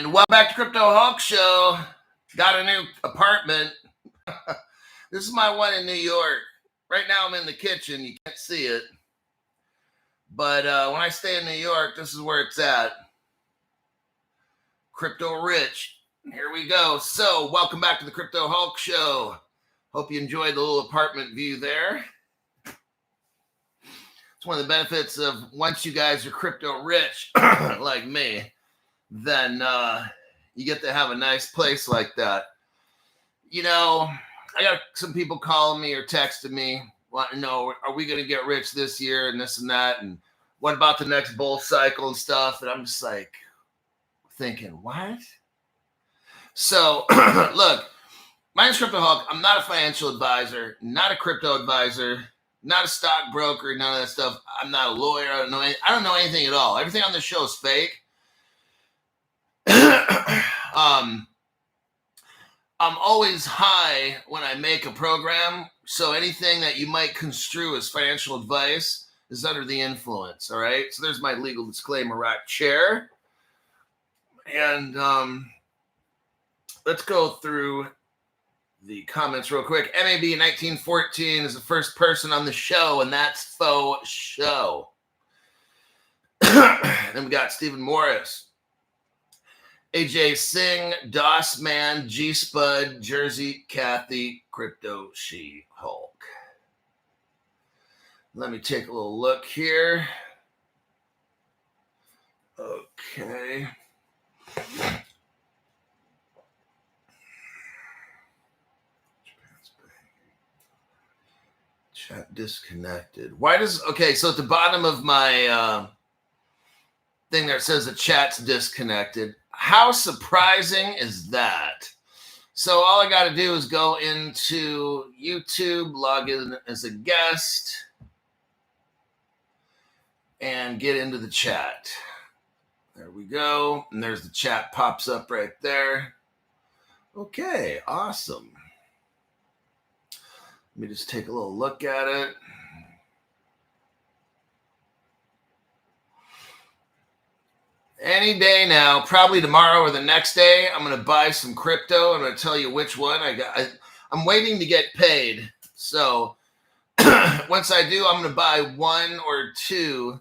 And welcome back to Crypto Hulk Show. Got a new apartment. This is my one in New York. Right now I'm in the kitchen. You can't see it. But when I stay in New York, this is where it's at. Crypto Rich. Here we go. So welcome back to the Crypto Hulk Show. Hope you enjoyed the little apartment view there. It's one of the benefits of once you guys are crypto rich, like me, then you get to have a nice place like that. You know, I got some people calling me or texting me, wanting to know, are we going to get rich this year and this and that? And what about the next bull cycle and stuff? And I'm just like thinking, what? So, look, my name's Crypto Hulk. I'm not a financial advisor, not a crypto advisor, not a stockbroker, none of that stuff. I'm not a lawyer. I don't know anything at all. Everything on this show is fake. I'm always high when I make a program, so anything that you might construe as financial advice is under the influence, all right? So there's my legal disclaimer right chair. And let's go through the comments real quick. MAB 1914 is the first person on the show, and that's faux show. Then we got Stephen Morris. AJ Singh, DOS Man, G Spud, Jersey, Kathy, Crypto She Hulk. Let me take a little look here. Okay. Chat disconnected. Why does, okay, so at the bottom of my thing there, it says the chat's disconnected. How surprising is that? So all I got to do is go into YouTube, log in as a guest, and get into the chat. There we go. And there's the chat pops up right there. Okay, awesome. Let me just take a little look at it. Any day now, probably tomorrow or the next day, I'm going to buy some crypto. I'm going to tell you which one I got. I'm waiting to get paid. So once I do, I'm going to buy one or two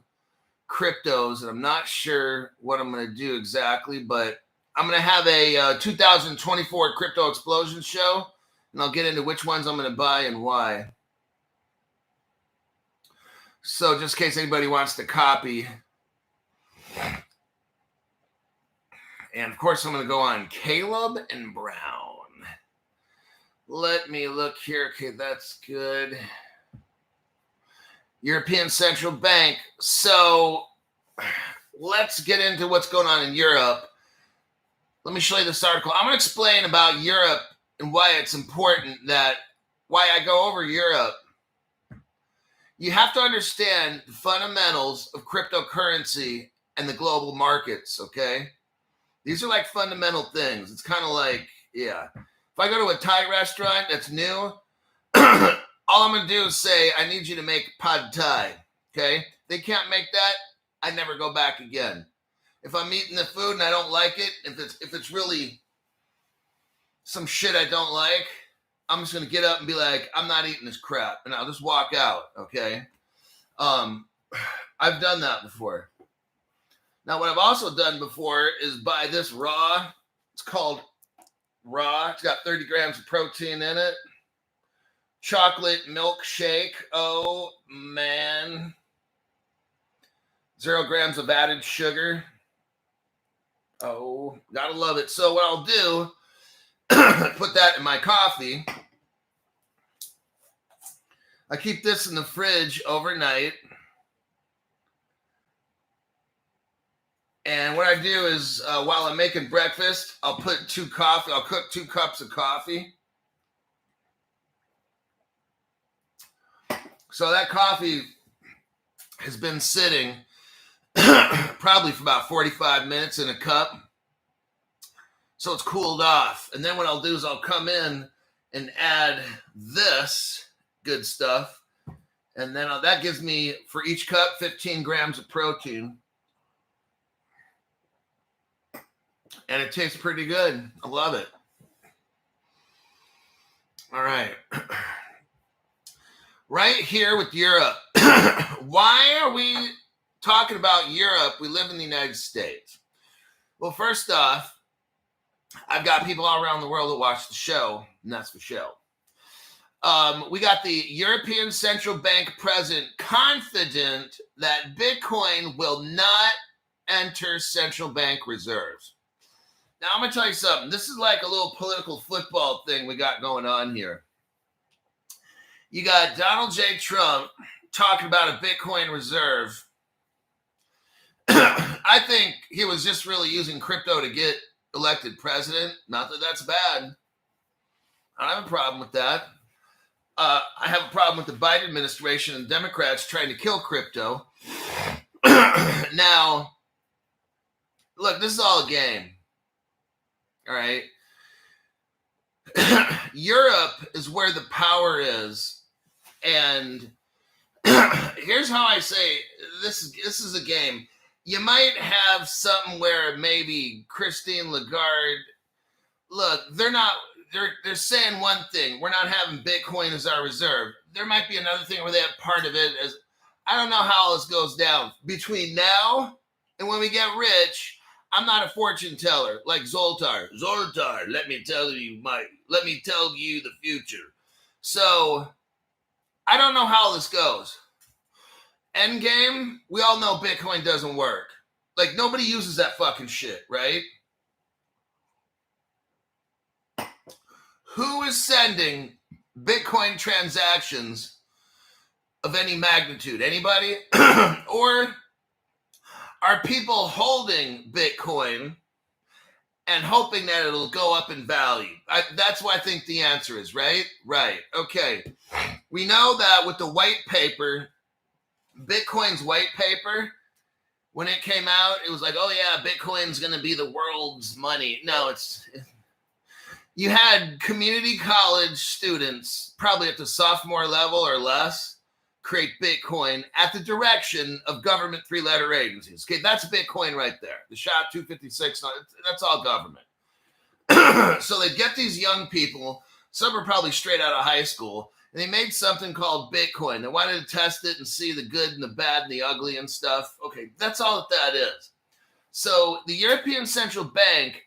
cryptos. And I'm not sure what I'm going to do exactly, but I'm going to have a 2024 Crypto Explosion show. And I'll get into which ones I'm going to buy and why. So just in case anybody wants to copy. And of course, I'm going to go on Caleb and Brown. Let me look here. Okay, that's good. European Central Bank. So let's get into what's going on in Europe. Let me show you this article. I'm going to explain about Europe and why it's important why I go over Europe. You have to understand the fundamentals of cryptocurrency and the global markets, okay? These are like fundamental things. It's kind of like, yeah. If I go to a Thai restaurant that's new, all I'm going to do is say, I need you to make pad Thai, okay? If they can't make that, I never go back again. If I'm eating the food and I don't like it, if it's really some shit I don't like, I'm just going to get up and be like, I'm not eating this crap. And I'll just walk out, okay? I've done that before. Now, what I've also done before is buy this raw. It's called raw. It's got 30 grams of protein in it. Chocolate milkshake. Oh, man. 0 grams of added sugar. Oh, gotta love it. So what I'll do, put that in my coffee. I keep this in the fridge overnight. And what I do is, while I'm making breakfast, I'll cook 2 cups of coffee. So that coffee has been sitting probably for about 45 minutes in a cup. So it's cooled off. And then what I'll do is I'll come in and add this good stuff. And then that gives me, for each cup, 15 grams of protein. And it tastes pretty good. I love it. All right. Right here with Europe. Why are we talking about Europe? We live in the United States. Well, first off, I've got people all around the world that watch the show, and that's for show. We got the European Central Bank president confident that Bitcoin will not enter central bank reserves. Now, I'm going to tell you something. This is like a little political football thing we got going on here. You got Donald J. Trump talking about a Bitcoin reserve. I think he was just really using crypto to get elected president. Not that that's bad. I don't have a problem with that. I have a problem with the Biden administration and Democrats trying to kill crypto. Now, look, this is all a game. All right. Europe is where the power is. And here's how I say this is a game. You might have something where maybe Christine Lagarde, look, they're saying one thing. We're not having Bitcoin as our reserve. There might be another thing where they have part of it as, I don't know how all this goes down. Between now and when we get rich, I'm not a fortune teller like Zoltar. Zoltar, let me tell you the future. So I don't know how this goes. Endgame, we all know Bitcoin doesn't work. Like, nobody uses that fucking shit, right? Who is sending Bitcoin transactions of any magnitude? Anybody? Or are people holding Bitcoin and hoping that it'll go up in value? That's what I think the answer is, right? Right. Okay. We know that with the white paper, Bitcoin's white paper, when it came out, it was like, oh yeah, Bitcoin's going to be the world's money. No, you had community college students, probably at the sophomore level or less, create Bitcoin at the direction of government three-letter agencies. Okay, that's Bitcoin right there. The SHA-256, that's all government. So they get these young people, some are probably straight out of high school, and they made something called Bitcoin. They wanted to test it and see the good and the bad and the ugly and stuff. Okay, that's all that is. So the European Central Bank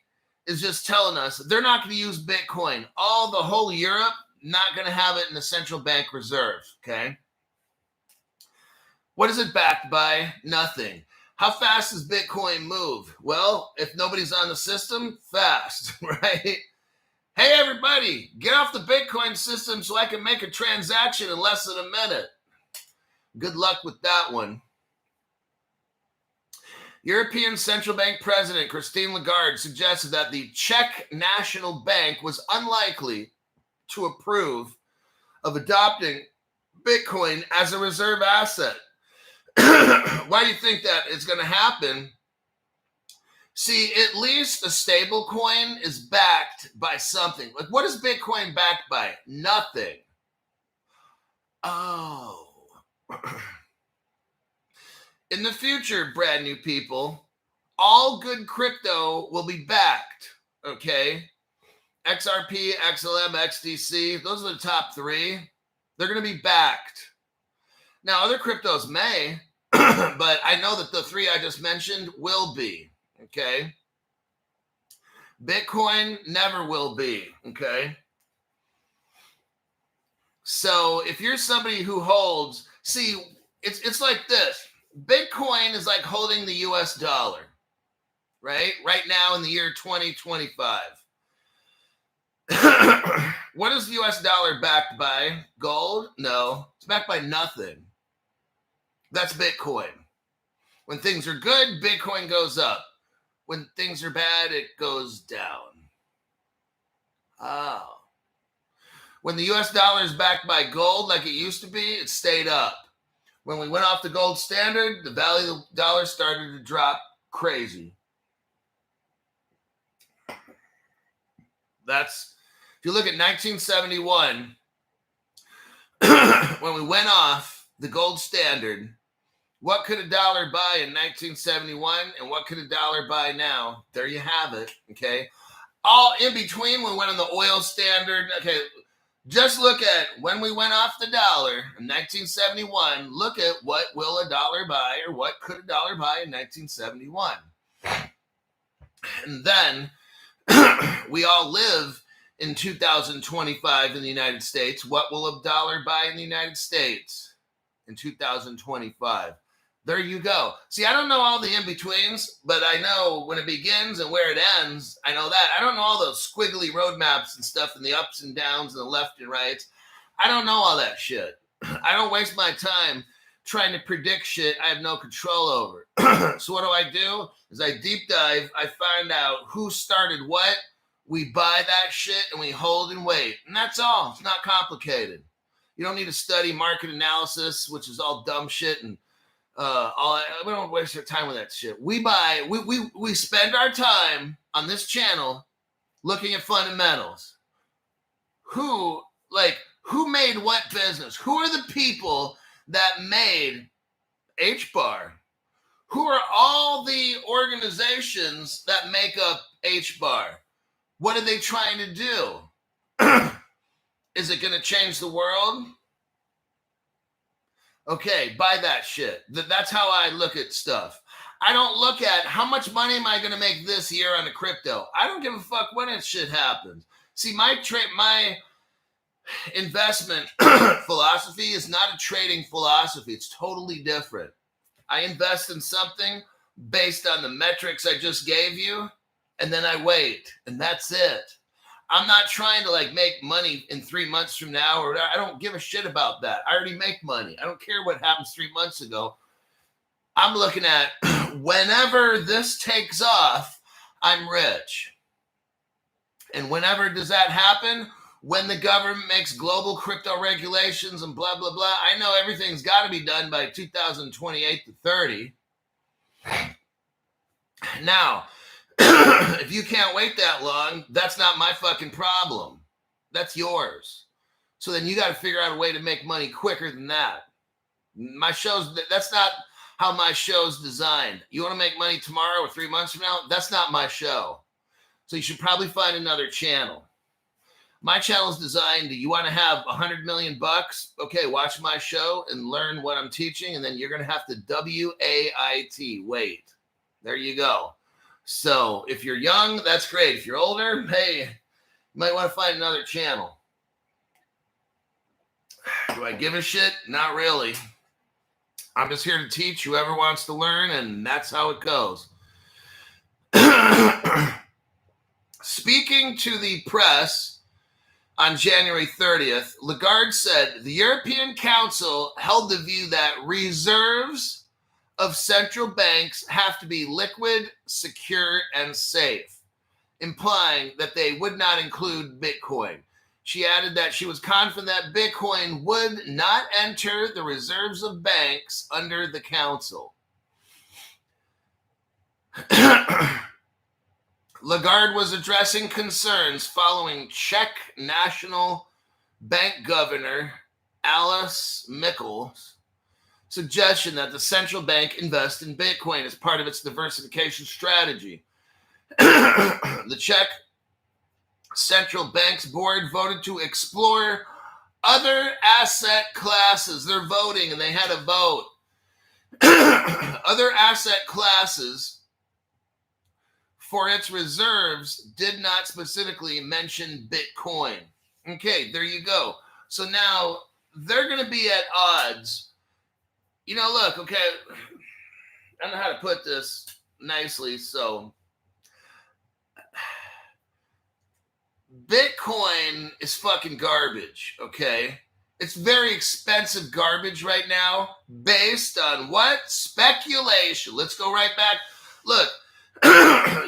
is just telling us they're not going to use Bitcoin. The whole Europe, not going to have it in the central bank reserve, okay? What is it backed by? Nothing. How fast does Bitcoin move? Well, if nobody's on the system, fast, right? Hey, everybody, get off the Bitcoin system so I can make a transaction in less than a minute. Good luck with that one. European Central Bank President Christine Lagarde suggested that the Czech National Bank was unlikely to approve of adopting Bitcoin as a reserve asset. Why do you think that it's going to happen? See, at least a stable coin is backed by something. Like, what is Bitcoin backed by? Nothing. Oh. In the future, brand new people, all good crypto will be backed, okay? XRP, XLM, XDC, those are the top three. They're going to be backed. Now, other cryptos may, but I know that the three I just mentioned will be, okay? Bitcoin never will be, okay? So if you're somebody who holds, see, it's like this. Bitcoin is like holding the US dollar, right? Right now in the year 2025. What is the US dollar backed by? Gold? No, it's backed by nothing. That's Bitcoin. When things are good, Bitcoin goes up. When things are bad, it goes down. Oh. When the US dollar is backed by gold like it used to be, it stayed up. When we went off the gold standard, the value of the dollar started to drop crazy. If you look at 1971, when we went off the gold standard, What could a dollar buy in 1971 and what could a dollar buy now? There you have it, okay? All in between, we went on the oil standard. Okay, just look at when we went off the dollar in 1971. Look at what will a dollar buy or what could a dollar buy in 1971. And then we all live in 2025 in the United States. What will a dollar buy in the United States in 2025? There you go. See, I don't know all the in-betweens, but I know when it begins and where it ends. I know that. I don't know all those squiggly roadmaps and stuff and the ups and downs and the left and rights. I don't know all that shit. I don't waste my time trying to predict shit I have no control over. So what do? Is I deep dive. I find out who started what. We buy that shit and we hold and wait. And that's all. It's not complicated. You don't need to study market analysis, which is all dumb shit and we don't waste our time with that shit. We spend our time on this channel looking at fundamentals. Who made what business? Who are the people that made HBAR? Who are all the organizations that make up HBAR? What are they trying to do? Is it going to change the world? Okay, buy that shit. That's how I look at stuff. I don't look at how much money am I going to make this year on the crypto. I don't give a fuck when that shit happens. See, my investment philosophy is not a trading philosophy. It's totally different. I invest in something based on the metrics I just gave you, and then I wait, and that's it. I'm not trying to make money in 3 months from now, or I don't give a shit about that. I already make money. I don't care what happens 3 months ago. I'm looking at whenever this takes off, I'm rich. And whenever does that happen? When the government makes global crypto regulations and blah, blah, blah. I know everything's got to be done by 2028 to 30. Now, if you can't wait that long, that's not my fucking problem. That's yours. So then you got to figure out a way to make money quicker than that. That's not how my show's designed. You want to make money tomorrow or 3 months from now? That's not my show. So you should probably find another channel. My channel is designed, you want to have $100 million? Okay, watch my show and learn what I'm teaching, and then you're going to have to wait. There you go. So if you're young, that's great. If you're older, hey, you might want to find another channel. Do I give a shit? Not really. I'm just here to teach whoever wants to learn, and that's how it goes. Speaking to the press on January 30th, Lagarde said the European Council held the view that reserves of central banks have to be liquid, secure, and safe, implying that they would not include Bitcoin. She added that she was confident that Bitcoin would not enter the reserves of banks under the council. Lagarde was addressing concerns following Czech National Bank Governor Alice Mikkel's suggestion that the central bank invest in Bitcoin as part of its diversification strategy. The Czech Central Bank's board voted to explore other asset classes. They're voting, and they had a vote. Other asset classes for its reserves did not specifically mention Bitcoin. Okay, there you go. So now they're going to be at odds. Look, okay, I don't know how to put this nicely. So Bitcoin is fucking garbage, okay? It's very expensive garbage right now based on what? Speculation. Let's go right back. Look,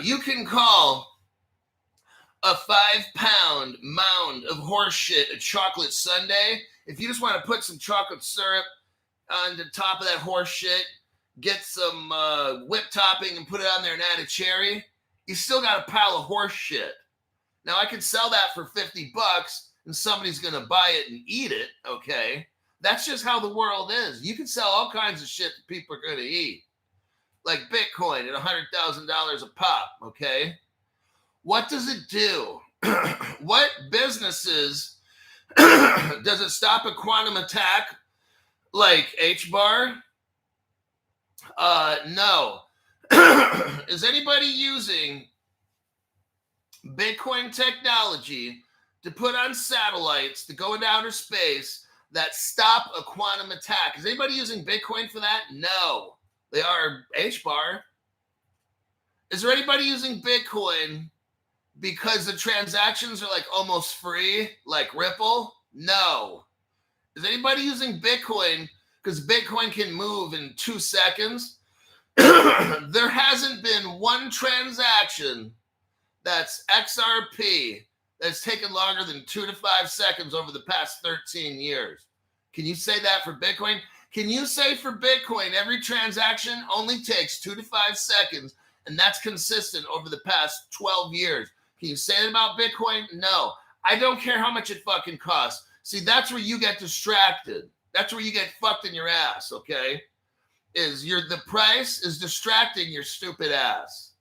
you can call a 5-pound mound of horse shit a chocolate sundae. If you just want to put some chocolate syrup on the top of that horse shit, get some whip topping and put it on there and add a cherry, you still got a pile of horse shit. Now, I could sell that for $50 and somebody's going to buy it and eat it, okay? That's just how the world is. You can sell all kinds of shit that people are going to eat, like Bitcoin at $100,000 a pop, okay? What does it do? What businesses does it stop a quantum attack like HBAR? No. Is anybody using Bitcoin technology to put on satellites to go into outer space that stop a quantum attack? Is anybody using Bitcoin for that? No. They are HBAR. Is there anybody using Bitcoin because the transactions are like almost free, like Ripple? No. Is anybody using Bitcoin because Bitcoin can move in 2 seconds? There hasn't been one transaction that's XRP that's taken longer than 2 to 5 seconds over the past 13 years. Can you say that for Bitcoin? Can you say for Bitcoin every transaction only takes 2 to 5 seconds, and that's consistent over the past 12 years? Can you say that about Bitcoin? No. I don't care how much it fucking costs. See, that's where you get distracted. That's where you get fucked in your ass, okay? The price is distracting your stupid ass.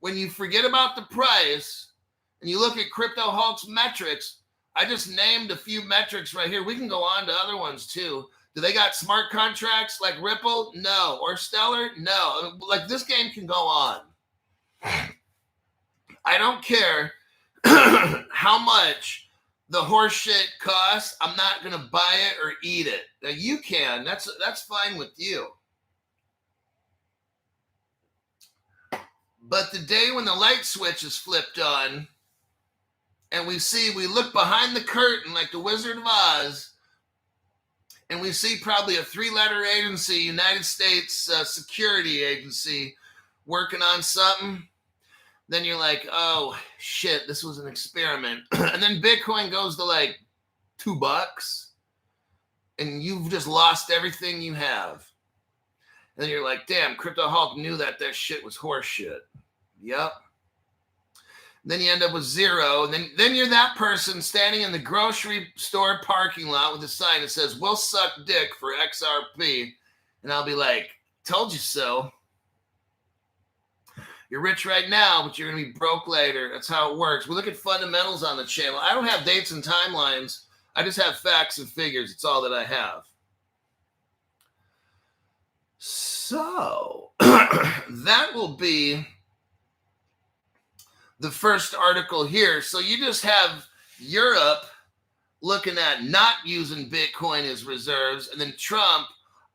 When you forget about the price and you look at Crypto Hulk's metrics, I just named a few metrics right here. We can go on to other ones too. Do they got smart contracts like Ripple? No. Or Stellar? No. Like, this game can go on. I don't care how much the horse shit costs. I'm not going to buy it or eat it. Now, you can. That's fine with you. But the day when the light switch is flipped on and we look behind the curtain like the Wizard of Oz, and we see probably a 3-letter agency, United States Security Agency, working on something, then you're like, oh, shit, this was an experiment. And then Bitcoin goes to like $2, and you've just lost everything you have. And then you're like, damn, Crypto Hulk knew that shit was horse shit. Yep. Then you end up with zero. And then you're that person standing in the grocery store parking lot with a sign that says, we'll suck dick for XRP. And I'll be like, told you so. You're rich right now, but you're going to be broke later. That's how it works. We look at fundamentals on the channel. I don't have dates and timelines. I just have facts and figures. It's all that I have. So that will be the first article here. So you just have Europe looking at not using Bitcoin as reserves, and then Trump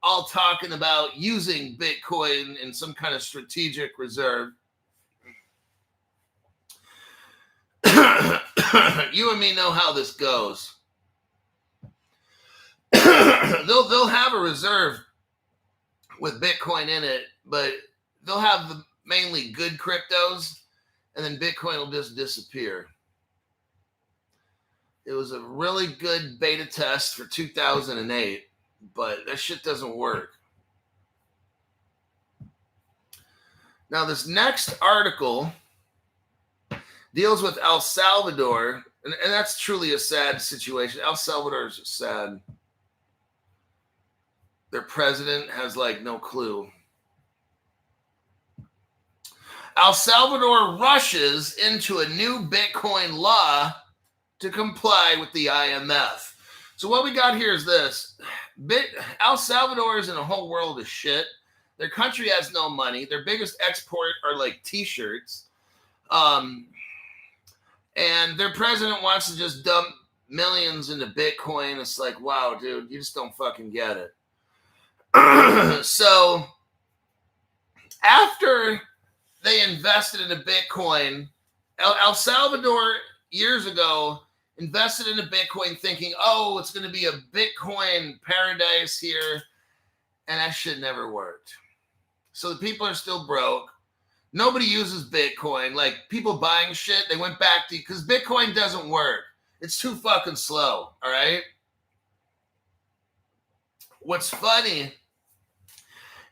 all talking about using Bitcoin in some kind of strategic reserve. You and me know how this goes. They'll have a reserve with Bitcoin in it, but they'll have the mainly good cryptos, and then Bitcoin will just disappear. It was a really good beta test for 2008, but that shit doesn't work. Now, this next article deals with El Salvador, and that's truly a sad situation. El Salvador is sad. Their president has like no clue. El Salvador rushes into a new Bitcoin law to comply with the IMF. So what we got here is this. El Salvador is in a whole world of shit. Their country has no money. Their biggest export are like t-shirts. And their president wants to just dump millions into Bitcoin. It's like, wow, dude, you just don't fucking get it. So after they invested into Bitcoin, El Salvador years ago invested into Bitcoin thinking, oh, it's going to be a Bitcoin paradise here. And that shit never worked. So the people are still broke. Nobody uses Bitcoin. Like, people buying shit, they went back to, because Bitcoin doesn't work. It's too fucking slow, all right? What's funny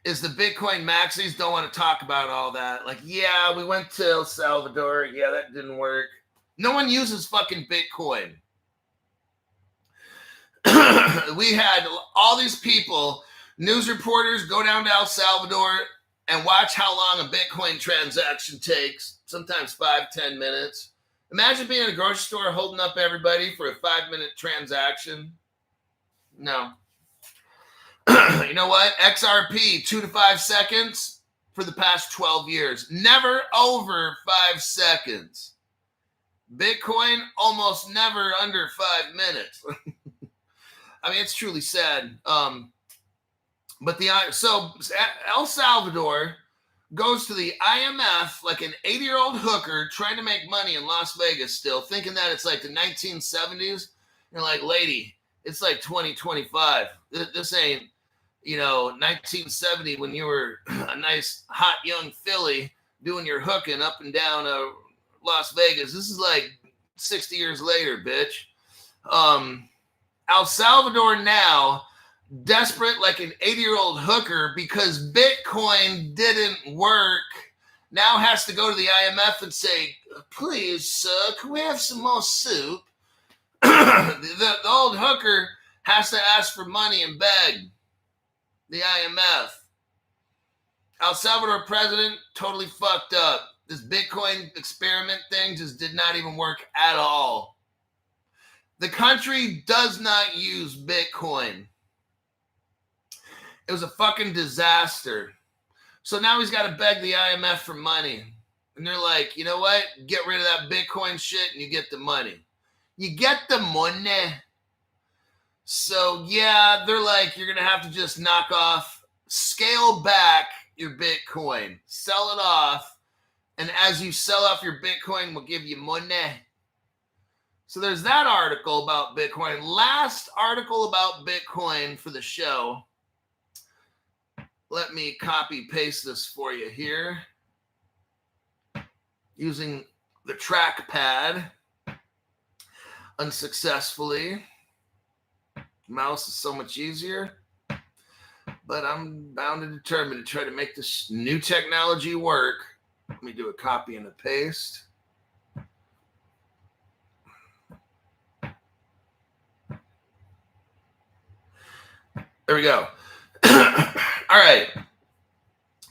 is the Bitcoin maxis don't want to talk about all that. Like, yeah, we went to El Salvador. Yeah, that didn't work. No one uses fucking Bitcoin. we had all these people, news reporters, go down to El Salvador and watch how long a Bitcoin transaction takes, sometimes 5-10 minutes. Imagine being in a grocery store holding up everybody for a 5-minute transaction. No. You know what? XRP, 2 to 5 seconds for the past 12 years. Never over 5 seconds. Bitcoin, almost never under 5 minutes. I mean, it's truly sad. But El Salvador goes to the IMF like an 80-year-old hooker trying to make money in Las Vegas still, thinking that it's like the 1970s. You're like, lady, it's like 2025. This ain't, 1970 when you were a nice, hot, young filly doing your hooking up and down Las Vegas. This is like 60 years later, bitch. El Salvador now, desperate like an 80-year-old hooker because Bitcoin didn't work, now has to go to the IMF and say, please, sir, can we have some more soup? the old hooker has to ask for money and beg the IMF. El Salvador president totally fucked up. This Bitcoin experiment thing just did not even work at all. The country does not use Bitcoin. It was a fucking disaster. So now he's got to beg the IMF for money. And they're like, you know what? Get rid of that Bitcoin shit and you get the money. You get the money. So yeah, they're like, you're going to have to just scale back your Bitcoin, sell it off. And as you sell off your Bitcoin, we'll give you money. So there's that article about Bitcoin. Last article about Bitcoin for the show. Let me copy paste this for you here using the trackpad unsuccessfully. Mouse is so much easier, but I'm bound and determined to try to make this new technology work. Let me do a copy and a paste. There we go. All right.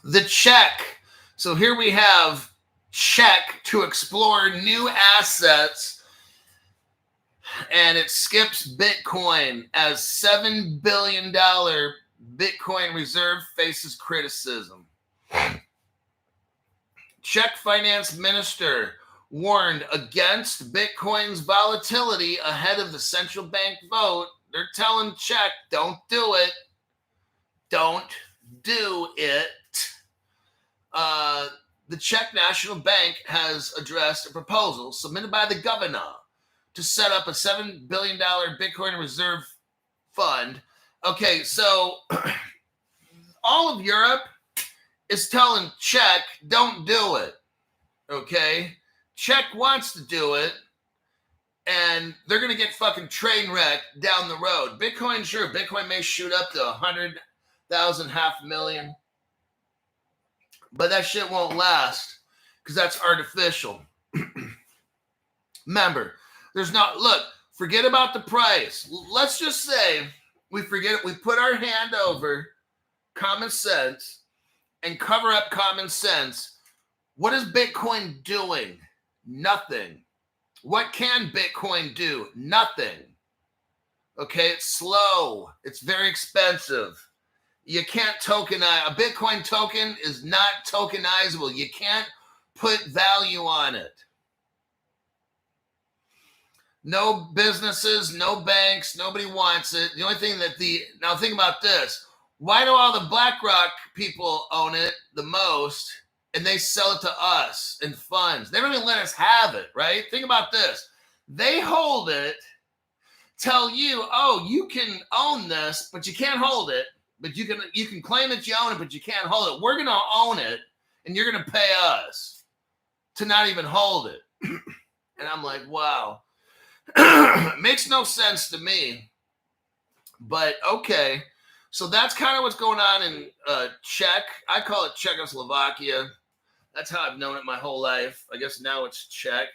The Czech. So here we have Czech to explore new assets. And it skips Bitcoin as $7 billion Bitcoin reserve faces criticism. Czech finance minister warned against Bitcoin's volatility ahead of the central bank vote. They're telling Czech, don't do it. Don't do it. The Czech National Bank has addressed a proposal submitted by the governor to set up a $7 billion Bitcoin reserve fund. Okay, so all of Europe is telling Czech, don't do it. Okay? Czech wants to do it, and they're going to get fucking train wrecked down the road. Bitcoin, sure, Bitcoin may shoot up to 100,000, 500,000. But that shit won't last because that's artificial. Remember, forget about the price. Let's just say we forget it. We put our hand over common sense and cover up common sense. What is Bitcoin doing? Nothing. What can Bitcoin do? Nothing. Okay, it's slow. It's very expensive. You can't tokenize. A Bitcoin token is not tokenizable. You can't put value on it. No businesses, no banks, nobody wants it. The only thing now think about this. Why do all the BlackRock people own it the most and they sell it to us in funds? They don't even let us have it, right? Think about this. They hold it, tell you, oh, you can own this, but you can't hold it. But you can claim that you own it, but you can't hold it. We're going to own it, and you're going to pay us to not even hold it. And I'm like, wow. Makes no sense to me. But okay. So that's kind of what's going on in Czech. I call it Czechoslovakia. That's how I've known it my whole life. I guess now it's Czech.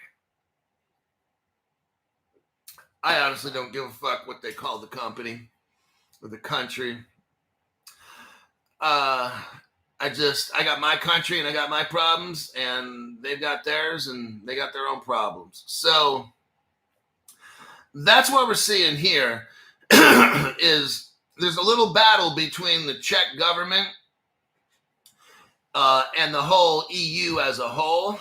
I honestly don't give a fuck what they call the company or the country. I got my country and I got my problems, and they've got theirs and they got their own problems. So that's what we're seeing here is there's a little battle between the Czech government and the whole EU as a whole.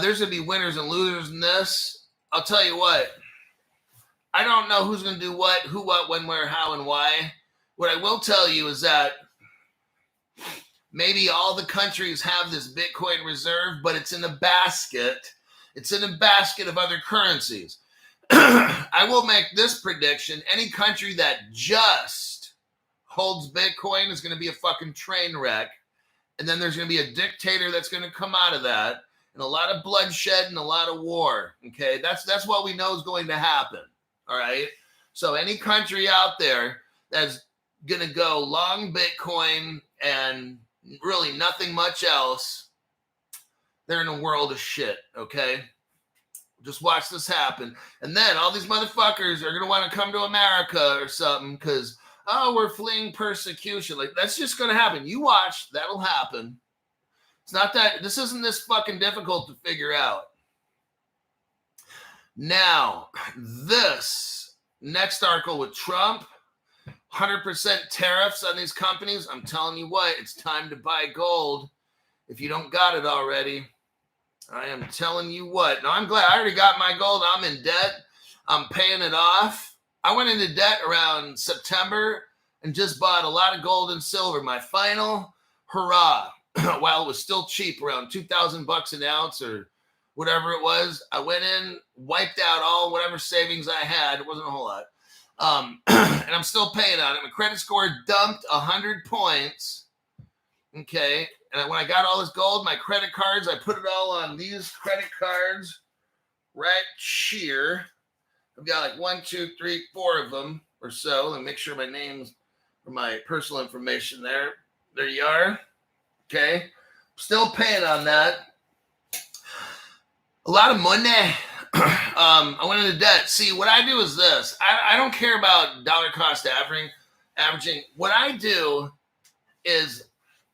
There's going to be winners and losers in this. I'll tell you what. I don't know who's going to do what, who, what, when, where, how, and why. What I will tell you is that maybe all the countries have this Bitcoin reserve, but it's in a basket. It's in a basket of other currencies. I will make this prediction. Any country that just holds Bitcoin is going to be a fucking train wreck. And then there's going to be a dictator that's going to come out of that. And a lot of bloodshed and a lot of war. Okay, that's what we know is going to happen. All right. So any country out there that's going to go long Bitcoin and really nothing much else, they're in a world of shit. Okay. Just watch this happen. And then all these motherfuckers are going to want to come to America or something because, oh, we're fleeing persecution. Like, that's just going to happen. You watch. That'll happen. It's not that. This isn't this fucking difficult to figure out. Now, this next article with Trump, 100% tariffs on these companies. I'm telling you what, it's time to buy gold if you don't got it already. I am telling you what. Now, I'm glad I already got my gold. I'm in debt. I'm paying it off. I went into debt around September and just bought a lot of gold and silver. My final hurrah, while it was still cheap, around $2,000 an ounce or whatever it was. I went in, wiped out all whatever savings I had. It wasn't a whole lot. And I'm still paying on it. My credit score dumped 100 points. Okay. And when I got all this gold, my credit cards, I put it all on these credit cards right here. I've got like 1, 2, 3, 4 of them or so. Let me make sure my name's or my personal information there. There you are. Okay. Still paying on that. A lot of money. I went into debt. See, what I do is this. I don't care about dollar cost averaging. What I do is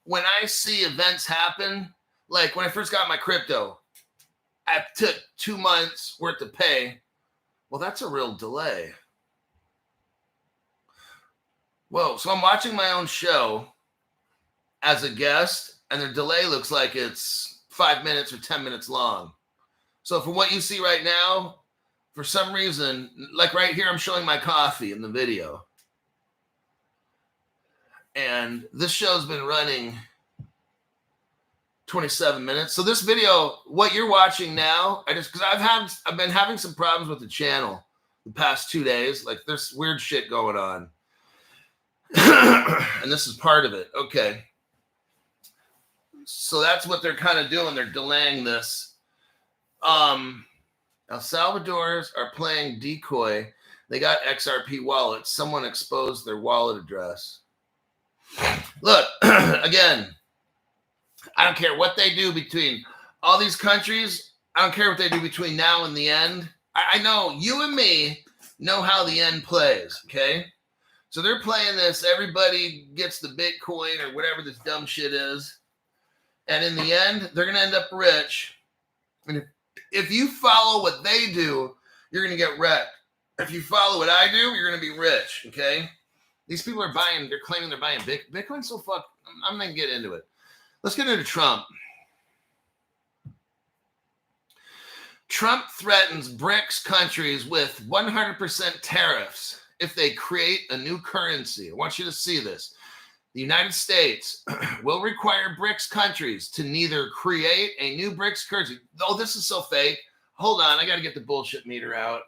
when I see events happen, like when I first got my crypto, I took 2 months worth of pay. Well, that's a real delay. Whoa, so I'm watching my own show as a guest, and the delay looks like it's 5 minutes or 10 minutes long. So from what you see right now, for some reason, like right here, I'm showing my coffee in the video. And this show's been running 27 minutes. So this video, what you're watching now, because I've been having some problems with the channel the past 2 days. Like there's weird shit going on. And this is part of it. Okay. So that's what they're kind of doing. They're delaying this. El Salvador's are playing decoy. They got XRP wallets. Someone exposed their wallet address. Look, again, I don't care what they do between all these countries. I don't care what they do between now and the end. I know you and me know how the end plays, okay? So they're playing this. Everybody gets the Bitcoin or whatever this dumb shit is. And in the end, they're going to end up rich. And if you follow what they do, you're going to get wrecked. If you follow what I do, you're going to be rich, okay? These people are buying, they're claiming they're buying Bitcoin. So fuck, I'm going to get into it. Let's get into Trump. Trump threatens Brics countries with 100% tariffs if they create a new currency. I want you to see this. The United States will require Brics countries to neither create a new Brics currency. Oh, this is so fake. Hold on, I got to get the bullshit meter out.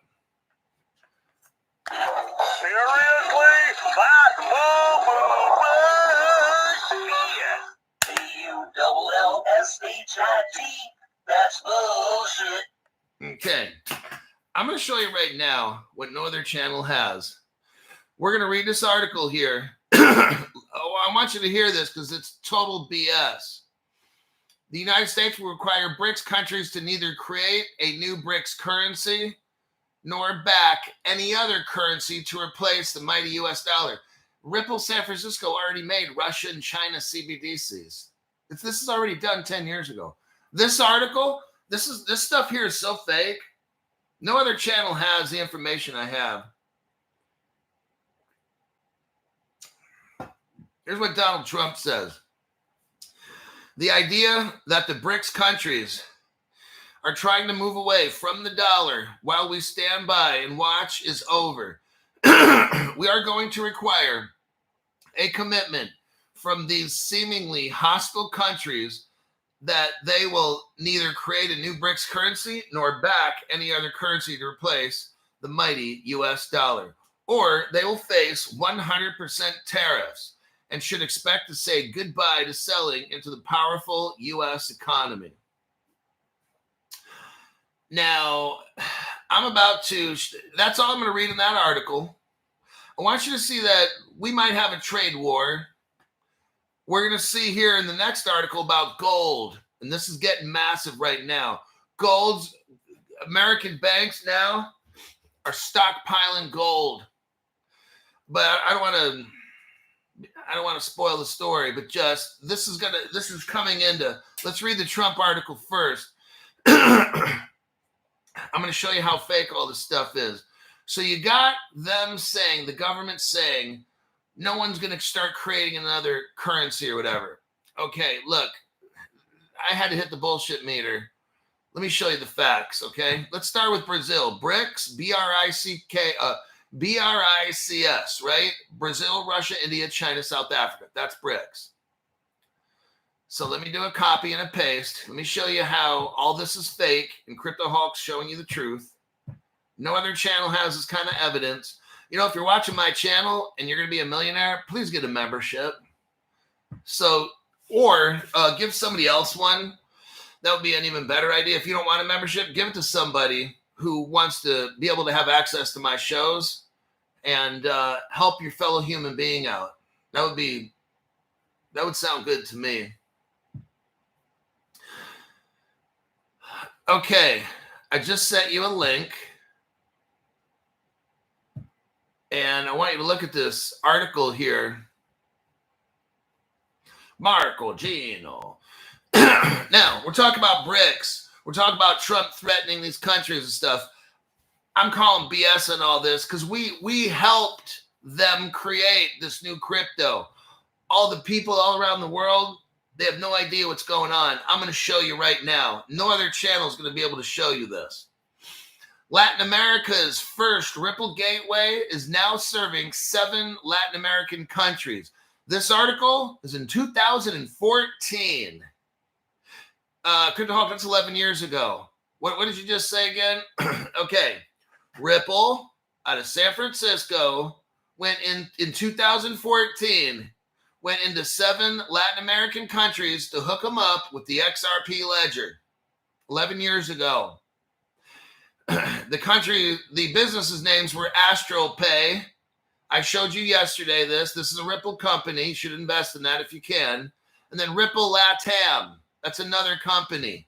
Seriously? That's bullshit. That's bullshit. Okay. I'm going to show you right now what no other channel has. We're going to read this article here. I want you to hear this because it's total BS. The United States will require Brics countries to neither create a new Brics currency nor back any other currency to replace the mighty US dollar. Ripple San Francisco already made Russia and China CBDCs. This is already done 10 years ago. This article, this stuff here is so fake. No other channel has the information I have. Here's what Donald Trump says. The idea that the Brics countries are trying to move away from the dollar while we stand by and watch is over. We are going to require a commitment from these seemingly hostile countries that they will neither create a new Brics currency nor back any other currency to replace the mighty US dollar, or they will face 100% tariffs and should expect to say goodbye to selling into the powerful US economy. Now, that's all I'm going to read in that article. I want you to see that we might have a trade war. We're going to see here in the next article about gold, and this is getting massive right now. American banks now are stockpiling gold. But I don't want to spoil the story, but just this is coming into, let's read the Trump article first. I'm going to show you how fake all this stuff is. So you got them saying, the government saying, no one's going to start creating another currency or whatever. Okay, look, I had to hit the bullshit meter. Let me show you the facts, okay? Let's start with Brazil. Brics, BRICS, right? Brazil, Russia, India, China, South Africa. That's Brics. So let me do a copy and a paste. Let me show you how all this is fake and Crypto Hulk's showing you the truth. No other channel has this kind of evidence. You know, if you're watching my channel and you're going to be a millionaire, please get a membership. So, or give somebody else one. That would be an even better idea. If you don't want a membership, give it to somebody who wants to be able to have access to my shows and help your fellow human being out. That would sound good to me. Okay, I just sent you a link. And I want you to look at this article here. Marco Gino. Now, we're talking about Brics. We're talking about Trump threatening these countries and stuff. I'm calling BS on all this because we helped them create this new crypto. All the people all around the world, they have no idea what's going on. I'm going to show you right now. No other channel is going to be able to show you this. Latin America's first Ripple gateway is now serving 7 Latin American countries. This article is in 2014. Crypto Hulk, that's 11 years ago. What did you just say again? Okay. Ripple out of San Francisco went in 2014, went into 7 Latin American countries to hook them up with the XRP ledger 11 years ago. The businesses' names were Astral Pay. I showed you yesterday this. This is a Ripple company. You should invest in that if you can. And then Ripple Latam. That's another company.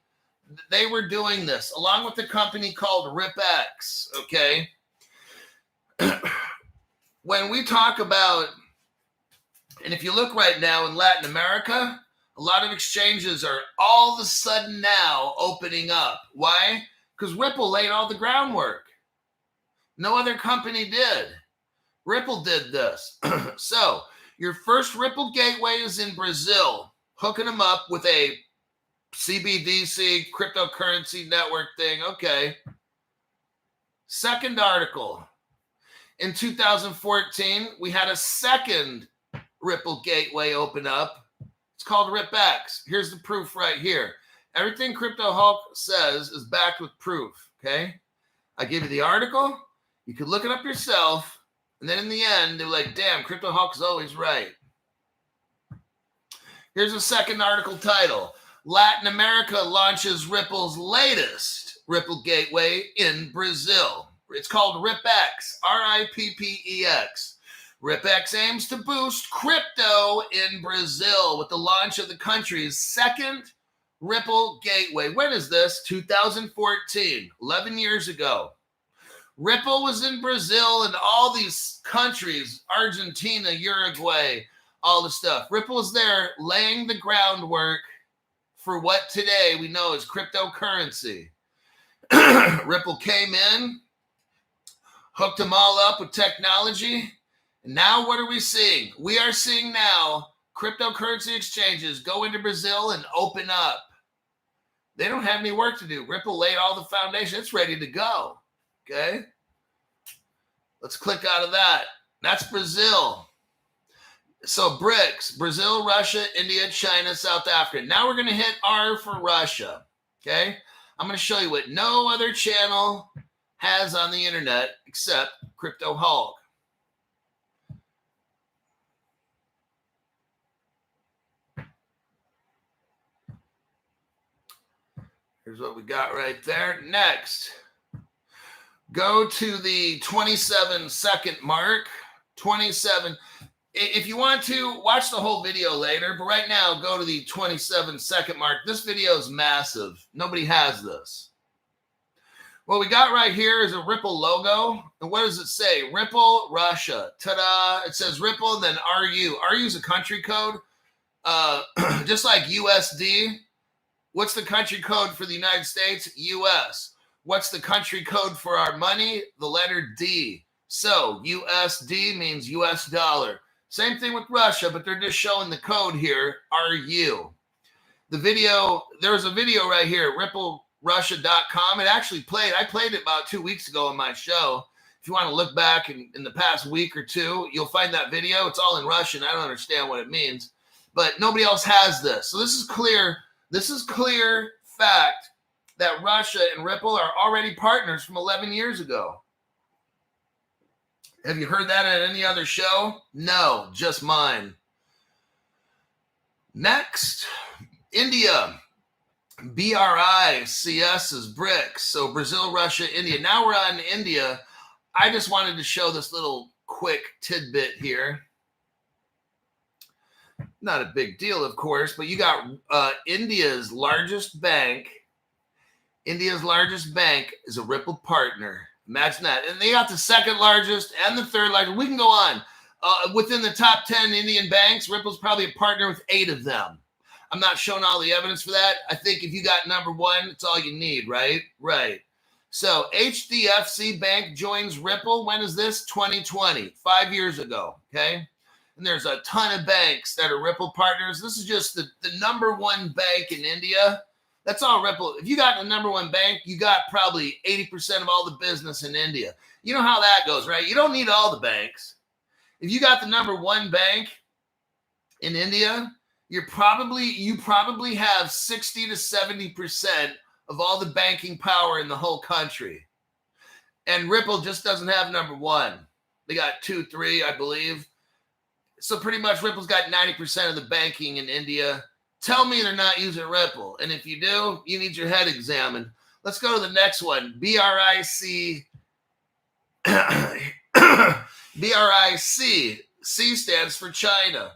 They were doing this along with a company called RipX, okay? When we talk about, and if you look right now in Latin America, a lot of exchanges are all of a sudden now opening up. Why? Because Ripple laid all the groundwork. No other company did. Ripple did this. So your first Ripple gateway is in Brazil, hooking them up with a CBDC cryptocurrency network thing. Okay. Second article. In 2014, we had a second Ripple gateway open up. It's called RipX. Here's the proof right here. Everything Crypto Hulk says is backed with proof, okay? I give you the article. You could look it up yourself. And then in the end, they're like, damn, Crypto Hulk is always right. Here's a second article title. Latin America launches Ripple's latest Ripple gateway in Brazil. It's called RipX, RIPPEX. RipX aims to boost crypto in Brazil with the launch of the country's second Ripple gateway. When is this? 2014, 11 years ago. Ripple was in Brazil and all these countries, Argentina, Uruguay, all the stuff. Ripple was there laying the groundwork for what today we know as cryptocurrency. Ripple came in, hooked them all up with technology. And now what are we seeing? We are seeing now cryptocurrency exchanges go into Brazil and open up. They don't have any work to do. Ripple laid all the foundation. It's ready to go. Okay. Let's click out of that. That's Brazil. So Brics, Brazil, Russia, India, China, South Africa. Now we're going to hit R for Russia. Okay. I'm going to show you what no other channel has on the internet except Crypto Hulk. Here's what we got right there. Next, go to the 27-second mark. 27. If you want to, watch the whole video later, but right now, go to the 27-second mark. This video is massive. Nobody has this. What we got right here is a Ripple logo. And what does it say? Ripple, Russia. Ta-da. It says Ripple, and then RU. RU is a country code. Just like USD. What's the country code for the United States? US. What's the country code for our money? The letter D. So USD means US dollar. Same thing with Russia, but they're just showing the code here, RU. The video, there's a video right here, ripplerussia.com. It actually played. I played it about 2 weeks ago on my show. If you want to look back in the past week or two, you'll find that video. It's all in Russian. I don't understand what it means, but nobody else has this. So this is clear. This is clear fact that Russia and Ripple are already partners from 11 years ago. Have you heard that at any other show? No, just mine. Next, India. BRICS is Brics. So Brazil, Russia, India. Now we're on India. I just wanted to show this little quick tidbit here. Not a big deal, of course, but you got India's largest bank. India's largest bank is a Ripple partner. Imagine that. And they got the second largest and the third largest. We can go on. Within the top 10 Indian banks, Ripple's probably a partner with 8 of them. I'm not showing all the evidence for that. I think if you got number 1, it's all you need, right? Right. So HDFC Bank joins Ripple. When is this? 2020, 5 years ago, okay? And there's a ton of banks that are Ripple partners. This is just the number 1 bank in India. That's all Ripple. If you got the number 1 bank, you got probably 80% of all the business in India. You know how that goes, right? You don't need all the banks. If you got the number 1 bank in India, you probably have 60 to 70% of all the banking power in the whole country. And Ripple just doesn't have number 1. They got 2, 3, I believe. So pretty much Ripple's got 90% of the banking in India. Tell me they're not using Ripple. And if you do, you need your head examined. Let's go to the next one. BRIC. BRIC. C stands for China.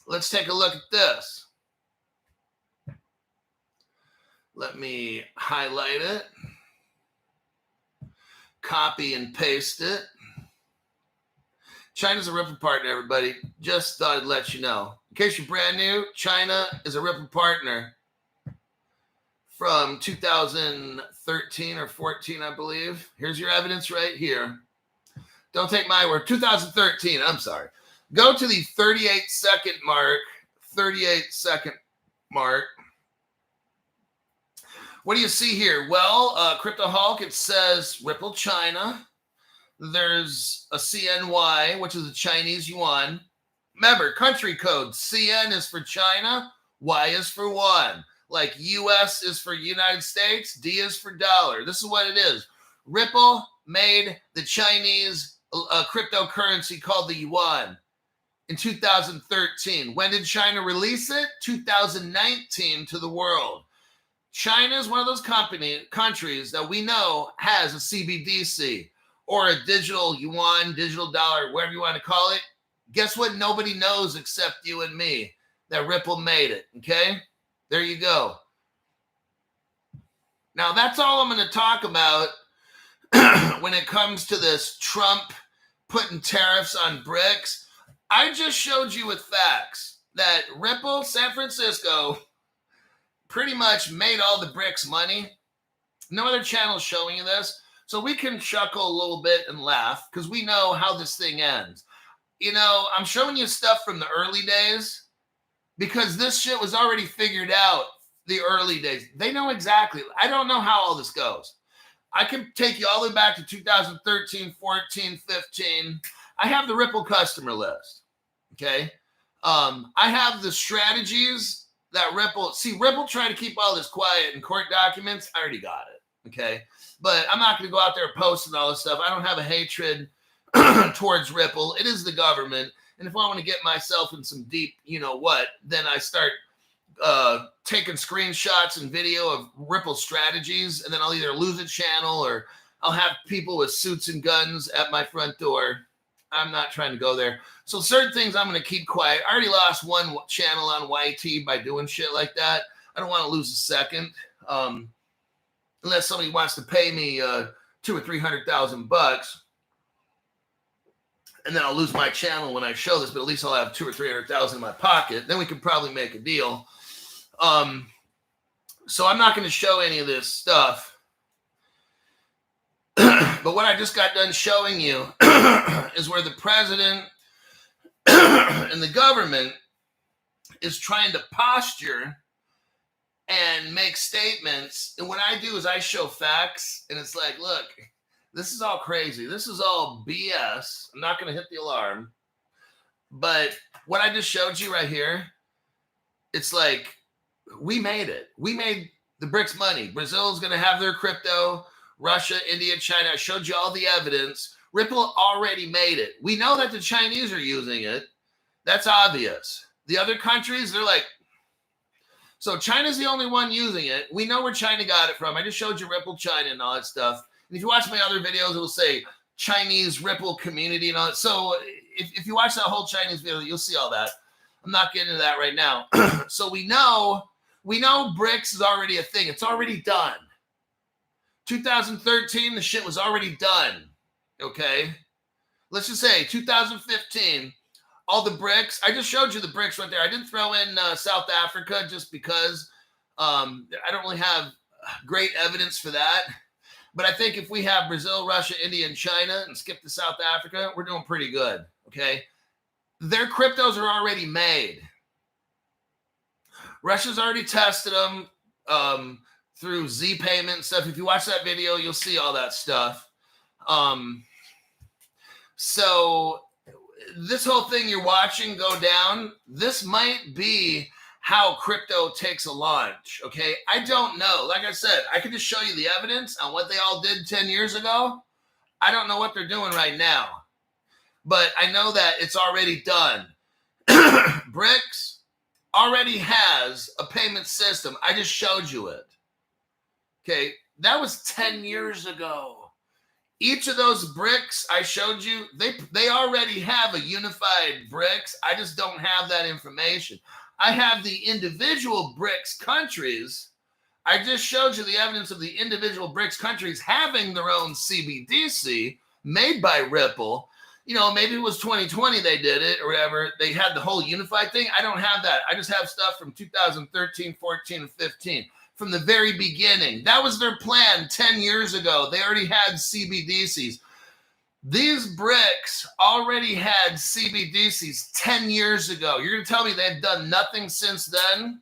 Let's take a look at this. Let me highlight it. Copy and paste it. China's a Ripple partner, everybody. Just thought I'd let you know. In case you're brand new, China is a Ripple partner from 2013 or 14, I believe. Here's your evidence right here. Don't take my word. 2013, I'm sorry. Go to the 38-second mark. 38-second mark. What do you see here? Well, Crypto Hulk, it says Ripple China. There's a CNY, which is a Chinese yuan. Remember, country code. CN is for China. Y is for 1. Like US is for United States. D is for dollar. This is what it is. Ripple made the Chinese cryptocurrency called the yuan in 2013. When did China release it? 2019 to the world. China is one of those countries that we know has a CBDC. Or a digital yuan, digital dollar, whatever you want to call it. Guess what? Nobody knows except you and me that Ripple made it, okay? There you go. Now, that's all I'm going to talk about when it comes to this Trump putting tariffs on Brics, I just showed you with facts that Ripple, San Francisco, pretty much made all the Brics money. No other channel showing you this. So we can chuckle a little bit and laugh because we know how this thing ends. You know, I'm showing you stuff from the early days because this shit was already figured out the early days. They know exactly. I don't know how all this goes. I can take you all the way back to 2013, 14, 15. I have the Ripple customer list. Okay. I have the strategies that Ripple tried to keep all this quiet in court documents. I already got it. Okay. But I'm not going to go out there posting all this stuff. I don't have a hatred towards Ripple. It is the government. And if I want to get myself in some deep, you know what, then I start taking screenshots and video of Ripple strategies, and then I'll either lose a channel or I'll have people with suits and guns at my front door. I'm not trying to go there. So certain things I'm going to keep quiet. I already lost one channel on YT by doing shit like that. I don't want to lose a second. Unless somebody wants to pay me $200,000 or $300,000, and then I'll lose my channel when I show this. But at least I'll have $200,000 or $300,000 in my pocket. Then we could probably make a deal. So I'm not going to show any of this stuff. But what I just got done showing you is where the president and the government is trying to posture and make statements. And what I do is I show facts, and it's like, look, this is all crazy. This is all BS. I'm not going to hit the alarm. But what I just showed you right here, it's like, we made it. We made the Brics money. Brazil is going to have their crypto. Russia, India, China. I showed you all the evidence. Ripple already made it. We know that the Chinese are using it. That's obvious. The other countries, they're like, so China's the only one using it. We know where China got it from. I just showed you Ripple China and all that stuff. And if you watch my other videos, it will say Chinese Ripple community and all that. So if you watch that whole Chinese video, you'll see all that. I'm not getting into that right now. So we know Brics is already a thing. It's already done. 2013, the shit was already done. Okay? Let's just say 2015, all the Brics. I just showed you the Brics right there. I didn't throw in South Africa just because I don't really have great evidence for that. But I think if we have Brazil, Russia, India, and China and skip to South Africa, we're doing pretty good. Okay? Their cryptos are already made. Russia's already tested them through Z payment and stuff. If you watch that video, you'll see all that stuff. So this whole thing you're watching go down, this might be how crypto takes a launch, okay? I don't know. Like I said, I can just show you the evidence on what they all did 10 years ago. I don't know what they're doing right now. But I know that it's already done. Brics already has a payment system. I just showed you it. Okay, that was 10 years ago. Each of those Brics I showed you, they already have a unified Brics. I just don't have that information. I have the individual Brics countries. I just showed you the evidence of the individual Brics countries having their own CBDC made by Ripple. You know, maybe it was 2020 they did it or whatever. They had the whole unified thing. I don't have that. I just have stuff from 2013, 14, and 15. From the very beginning. That was their plan 10 years ago. They already had CBDCs. These Brics already had CBDCs 10 years ago. You're going to tell me they've done nothing since then?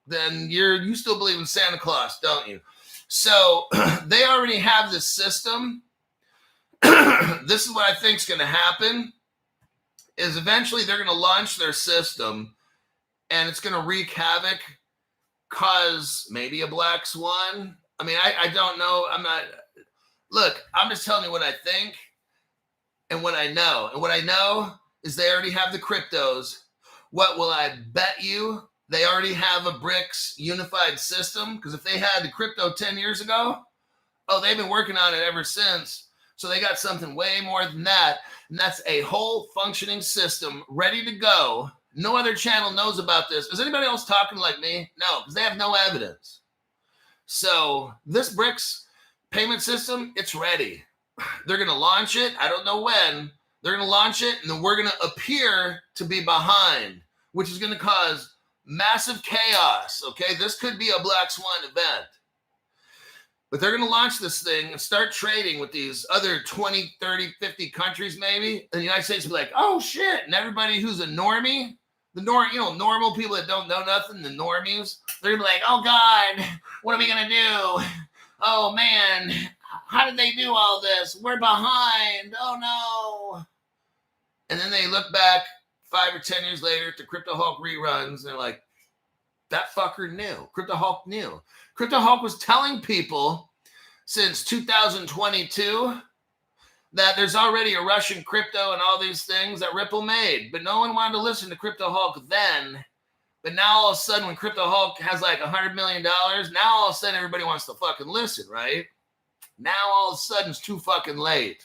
Then you still believe in Santa Claus, don't you? So they already have this system. This is what I think is going to happen, is eventually they're going to launch their system, and it's going to wreak havoc, cause maybe a black swan. I mean, I don't know. Look, I'm just telling you what I think and what I know. And what I know is they already have the cryptos. What will I bet you? They already have a Brics unified system, because if they had the crypto 10 years ago, oh, they've been working on it ever since. So they got something way more than that. And that's a whole functioning system ready to go. No other channel knows about this. Is anybody else talking like me? No, because they have no evidence. So this Brics payment system, it's ready. They're going to launch it. I don't know when. They're going to launch it, and then we're going to appear to be behind, which is going to cause massive chaos, okay? This could be a black swan event. But they're going to launch this thing and start trading with these other 20, 30, 50 countries maybe. And the United States will be like, oh, shit. And everybody who's a normie, normal people that don't know nothing, the normies, they're going to be like, oh, God, what are we going to do? Oh, man, how did they do all this? We're behind. Oh, no. And then they look back 5 or 10 years later to Crypto Hulk reruns, and they're like, that fucker knew. Crypto Hulk knew. Crypto Hulk was telling people since 2022 that there's already a Russian crypto and all these things that Ripple made, but no one wanted to listen to Crypto Hulk then. But now all of a sudden, when Crypto Hulk has like $100 million, now all of a sudden everybody wants to fucking listen, right? Now all of a sudden it's too fucking late.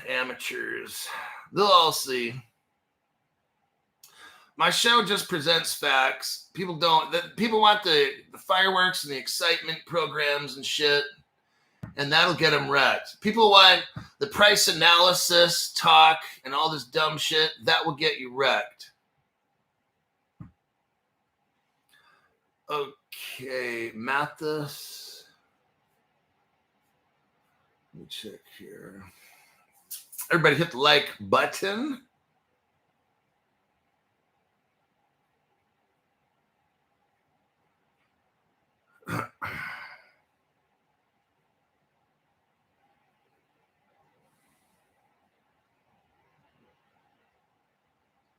Amateurs. They'll all see. My show just presents facts. People want the fireworks and the excitement programs and shit, and that'll get them wrecked. People want the price analysis talk and all this dumb shit. That will get you wrecked. Okay, Mathis. Let me check here. Everybody hit the like button.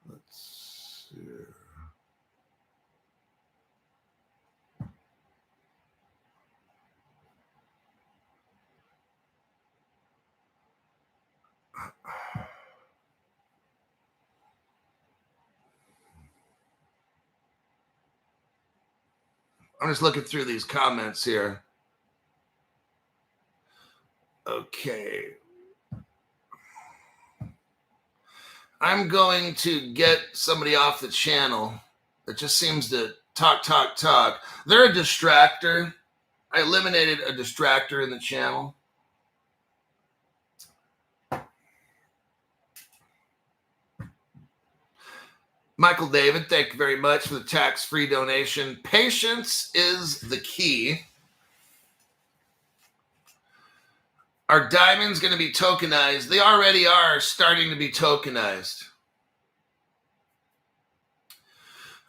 Let's see. I'm just looking through these comments here. Okay. I'm going to get somebody off the channel that just seems to talk. They're a distractor. I eliminated a distractor in the channel. Michael David, thank you very much for the tax-free donation. Patience is the key. Are diamonds going to be tokenized? They already are starting to be tokenized.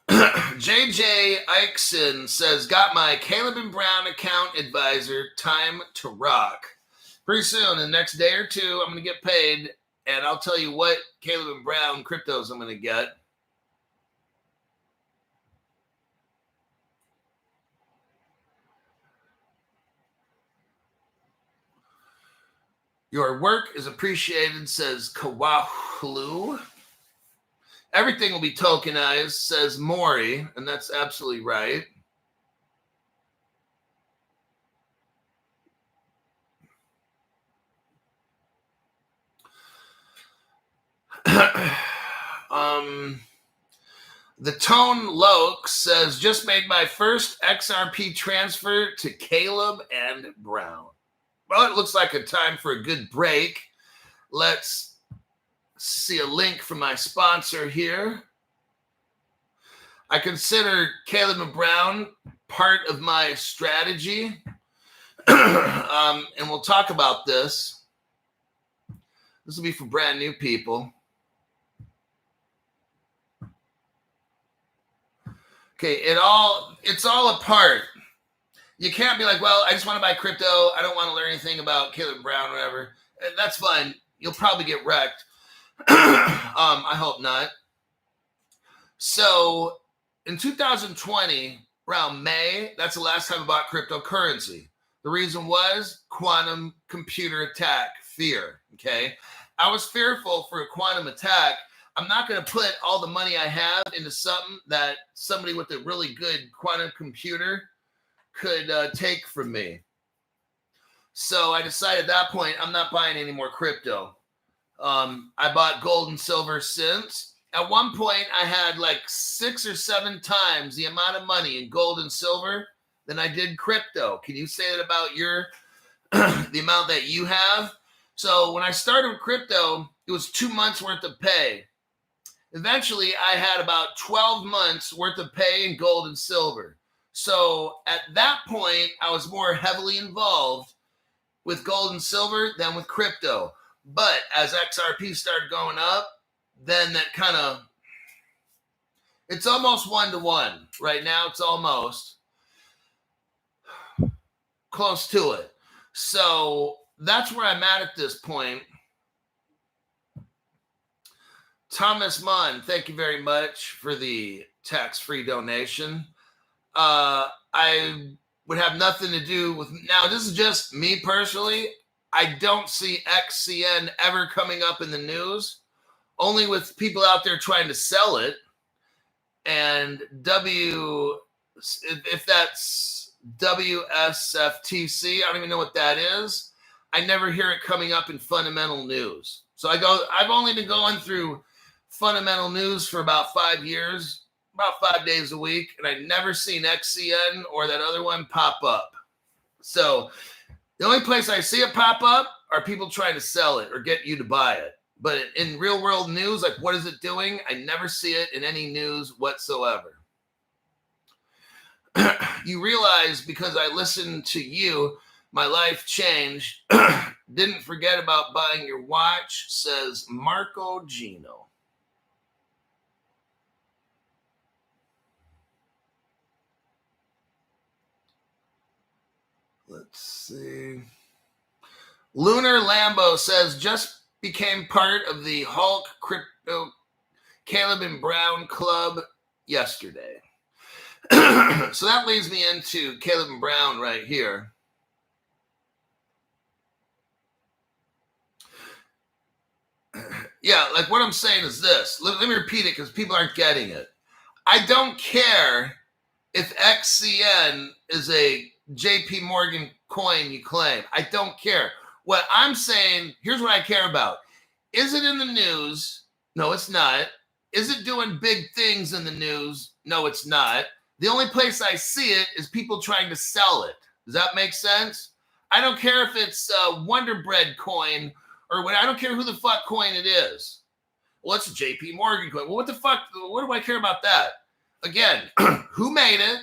JJ Eichson says, got my Caleb and Brown account advisor, time to rock. Pretty soon, in the next day or two, I'm going to get paid, and I'll tell you what Caleb and Brown cryptos I'm going to get. Your work is appreciated, says Kawahlu. Everything will be tokenized, says Maury, and that's absolutely right. The Tone Loke says, just made my first XRP transfer to Caleb and Brown. Well, it looks like a time for a good break. Let's see a link from my sponsor here. I consider Caleb and Brown part of my strategy. And we'll talk about this. This will be for brand new people. Okay, it's all a part. You can't be like, well, I just want to buy crypto. I don't want to learn anything about Caleb Brown or whatever. That's fine. You'll probably get wrecked. I hope not. So in 2020, around May, that's the last time I bought cryptocurrency. The reason was quantum computer attack fear. Okay. I was fearful for a quantum attack. I'm not going to put all the money I have into something that somebody with a really good quantum computer could take from me. So I decided at that point, I'm not buying any more crypto. I bought gold and silver since. At one point, I had like 6 or 7 times the amount of money in gold and silver than I did crypto. Can you say that about your the amount that you have? So when I started with crypto, it was 2 months worth of pay. Eventually, I had about 12 months worth of pay in gold and silver. So at that point, I was more heavily involved with gold and silver than with crypto. But as XRP started going up, then that kind of, it's almost 1-to-1. Right now, it's almost close to it. So that's where I'm at this point. Thomas Munn, thank you very much for the tax-free donation. I would have nothing to do with, now this is just me personally. I don't see XCN ever coming up in the news, only with people out there trying to sell it. And if that's WSFTC, I don't even know what that is. I never hear it coming up in fundamental news. So I've only been going through fundamental news for about 5 years, about 5 days a week, and I've never seen XCN or that other one pop up. So the only place I see it pop up are people trying to sell it or get you to buy it. But in real world news, like what is it doing? I never see it in any news whatsoever. You realize because I listened to you, my life changed. Didn't forget about buying your watch, says Marco Gino. Let's see. Lunar Lambo says, just became part of the Hulk Crypto Caleb and Brown Club yesterday. So that leads me into Caleb and Brown right here. Yeah, like what I'm saying is this. Let me repeat it because people aren't getting it. I don't care if XCN is a JP Morgan coin you claim. I don't care. What I'm saying, here's what I care about. Is it in the news? No, it's not. Is it doing big things in the news? No, it's not. The only place I see it is people trying to sell it. Does that make sense? I don't care if it's a Wonder Bread coin or what. I don't care who the fuck coin it is. Well, it's a JP Morgan coin. Well, what the fuck? What do I care about that? Again, who made it?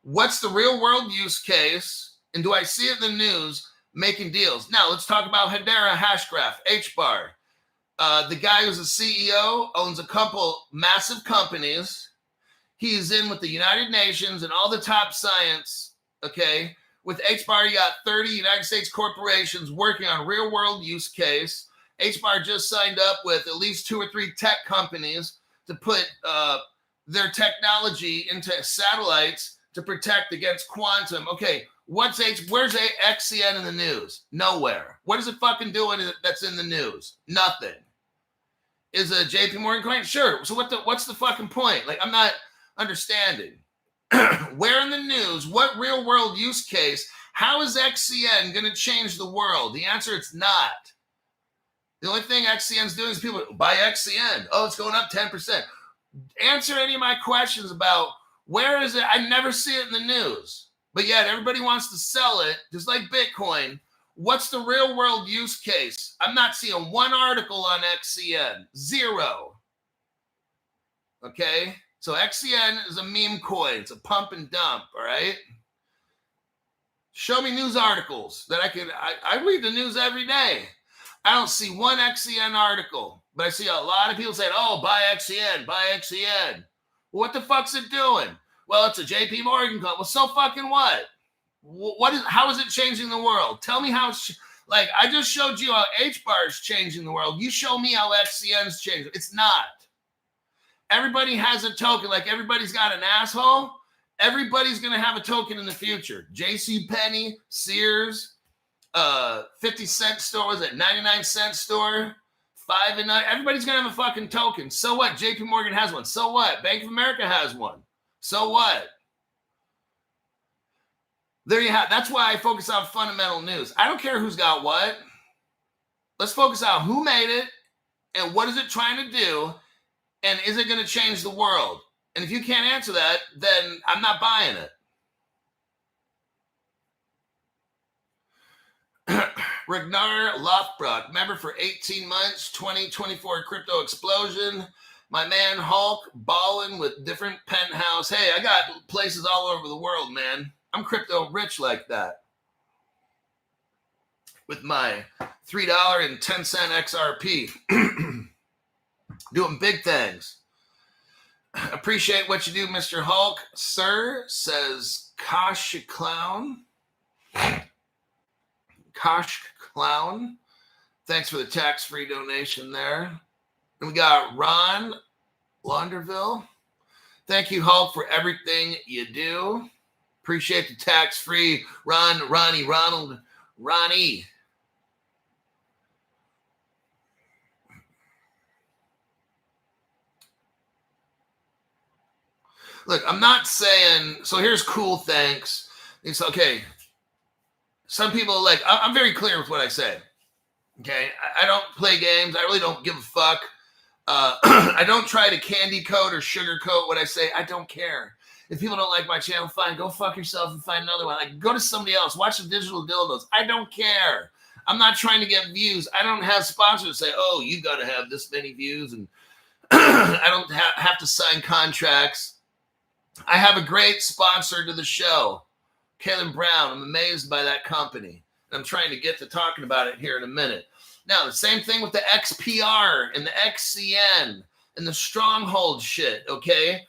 What's the real world use case? And do I see it in the news making deals? Now, let's talk about Hedera Hashgraph, HBAR. The guy who's a CEO, owns a couple massive companies. He's in with the United Nations and all the top science, okay? With HBAR, you got 30 United States corporations working on real world use case. HBAR just signed up with at least 2 or 3 tech companies to put their technology into satellites to protect against quantum. Okay, where's XCN in the news? Nowhere. What is it fucking doing that's in the news? Nothing. Is a JP Morgan coin? Sure. So what's the fucking point? Like, I'm not understanding. Where in the news? What real world use case? How is XCN going to change the world? The answer, it's not. The only thing XCN's doing is people buy XCN. Oh, it's going up 10%. Answer any of my questions about where is it? I never see it in the news. But yet everybody wants to sell it, just like Bitcoin. What's the real world use case? I'm not seeing one article on XCN. 0. Okay? So XCN is a meme coin. It's a pump and dump, all right? Show me news articles that I read the news every day. I don't see one XCN article, but I see a lot of people saying, oh, buy XCN, buy XCN. Well, what the fuck's it doing? Well, it's a JP Morgan coin. Well, so fucking what? How is it changing the world? Tell me how it's, like, I just showed you how HBAR is changing the world. You show me how XCN's changing. It's not. Everybody has a token. Like, everybody's got an asshole. Everybody's going to have a token in the future. JCPenney, Sears, 50-cent store, was it 99-cent store? 5 and 9. Everybody's going to have a fucking token. So what? JP Morgan has one. So what? Bank of America has one. So what? There you have. That's why I focus on fundamental news. I don't care who's got what. Let's focus on who made it and what is it trying to do, and is it going to change the world? And if you can't answer that, then I'm not buying it. Ragnar Lothbrok, member for 18 months, 2024 crypto explosion. My man Hulk, balling with different penthouse. Hey, I got places all over the world, man. I'm crypto rich like that. With my $3.10 XRP. Doing big things. Appreciate what you do, Mr. Hulk. Sir, says Kosh Clown. Kosh Clown. Thanks for the tax-free donation there. And we got Ron Launderville. Thank you, Hulk, for everything you do. Appreciate the tax-free Ronnie. Look, I'm not saying, so here's cool thanks. It's okay. Some people like, I'm very clear with what I say. Okay. I don't play games. I really don't give a fuck. I don't try to candy coat or sugarcoat what I say. I don't care. If people don't like my channel, fine. Go fuck yourself and find another one. Like, go to somebody else. Watch the digital dildos. I don't care. I'm not trying to get views. I don't have sponsors say, oh, you got to have this many views. And I don't have to sign contracts. I have a great sponsor to the show, Kaylin Brown. I'm amazed by that company. I'm trying to get to talking about it here in a minute. Now, the same thing with the XPR and the XCN and the stronghold shit, okay?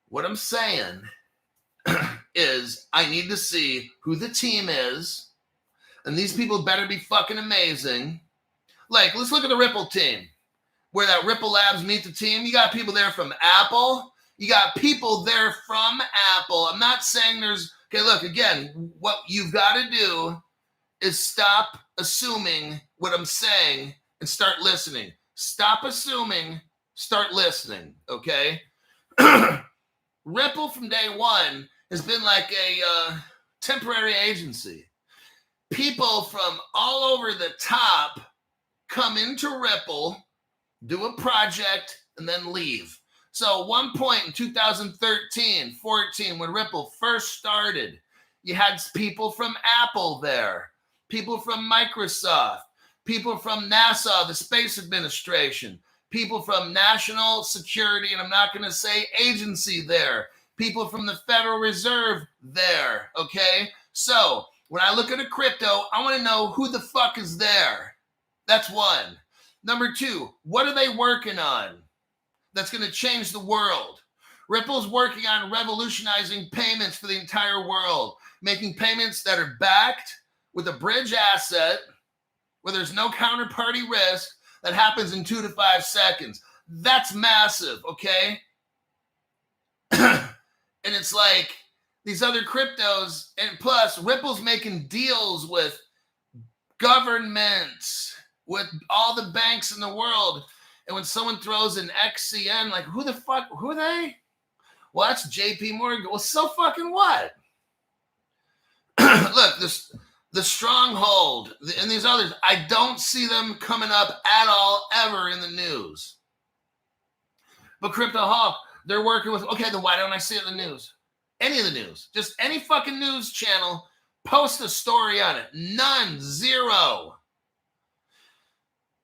What I'm saying is I need to see who the team is, and these people better be fucking amazing. Like, let's look at the Ripple team, where that Ripple Labs meet the team. You got people there from Apple. You got people there from Apple. I'm not saying there's... Okay, look, again, what you've got to do is stop assuming what I'm saying and start listening. Stop assuming, start listening, okay? Ripple from day one has been like a temporary agency. People from all over the top come into Ripple, do a project, and then leave. So one point in 2013, 14, when Ripple first started, you had people from Apple there, people from Microsoft, people from NASA, the Space Administration, people from National Security, and I'm not going to say agency there, people from the Federal Reserve there, okay? So when I look at a crypto, I want to know who the fuck is there. That's one. Number two, what are they working on that's going to change the world? Ripple's working on revolutionizing payments for the entire world, making payments that are backed with a bridge asset where there's no counterparty risk that happens in 2 to 5 seconds. That's massive, okay? And it's like these other cryptos, and plus Ripple's making deals with governments, with all the banks in the world. And when someone throws an XCN, like, who the fuck, who are they? Well, that's JP Morgan. Well, so fucking what? Look, the stronghold and these others, I don't see them coming up at all ever in the news. But Crypto Hawk, they're working with, okay, then why don't I see it in the news? Any of the news. Just any fucking news channel, post a story on it. None. Zero.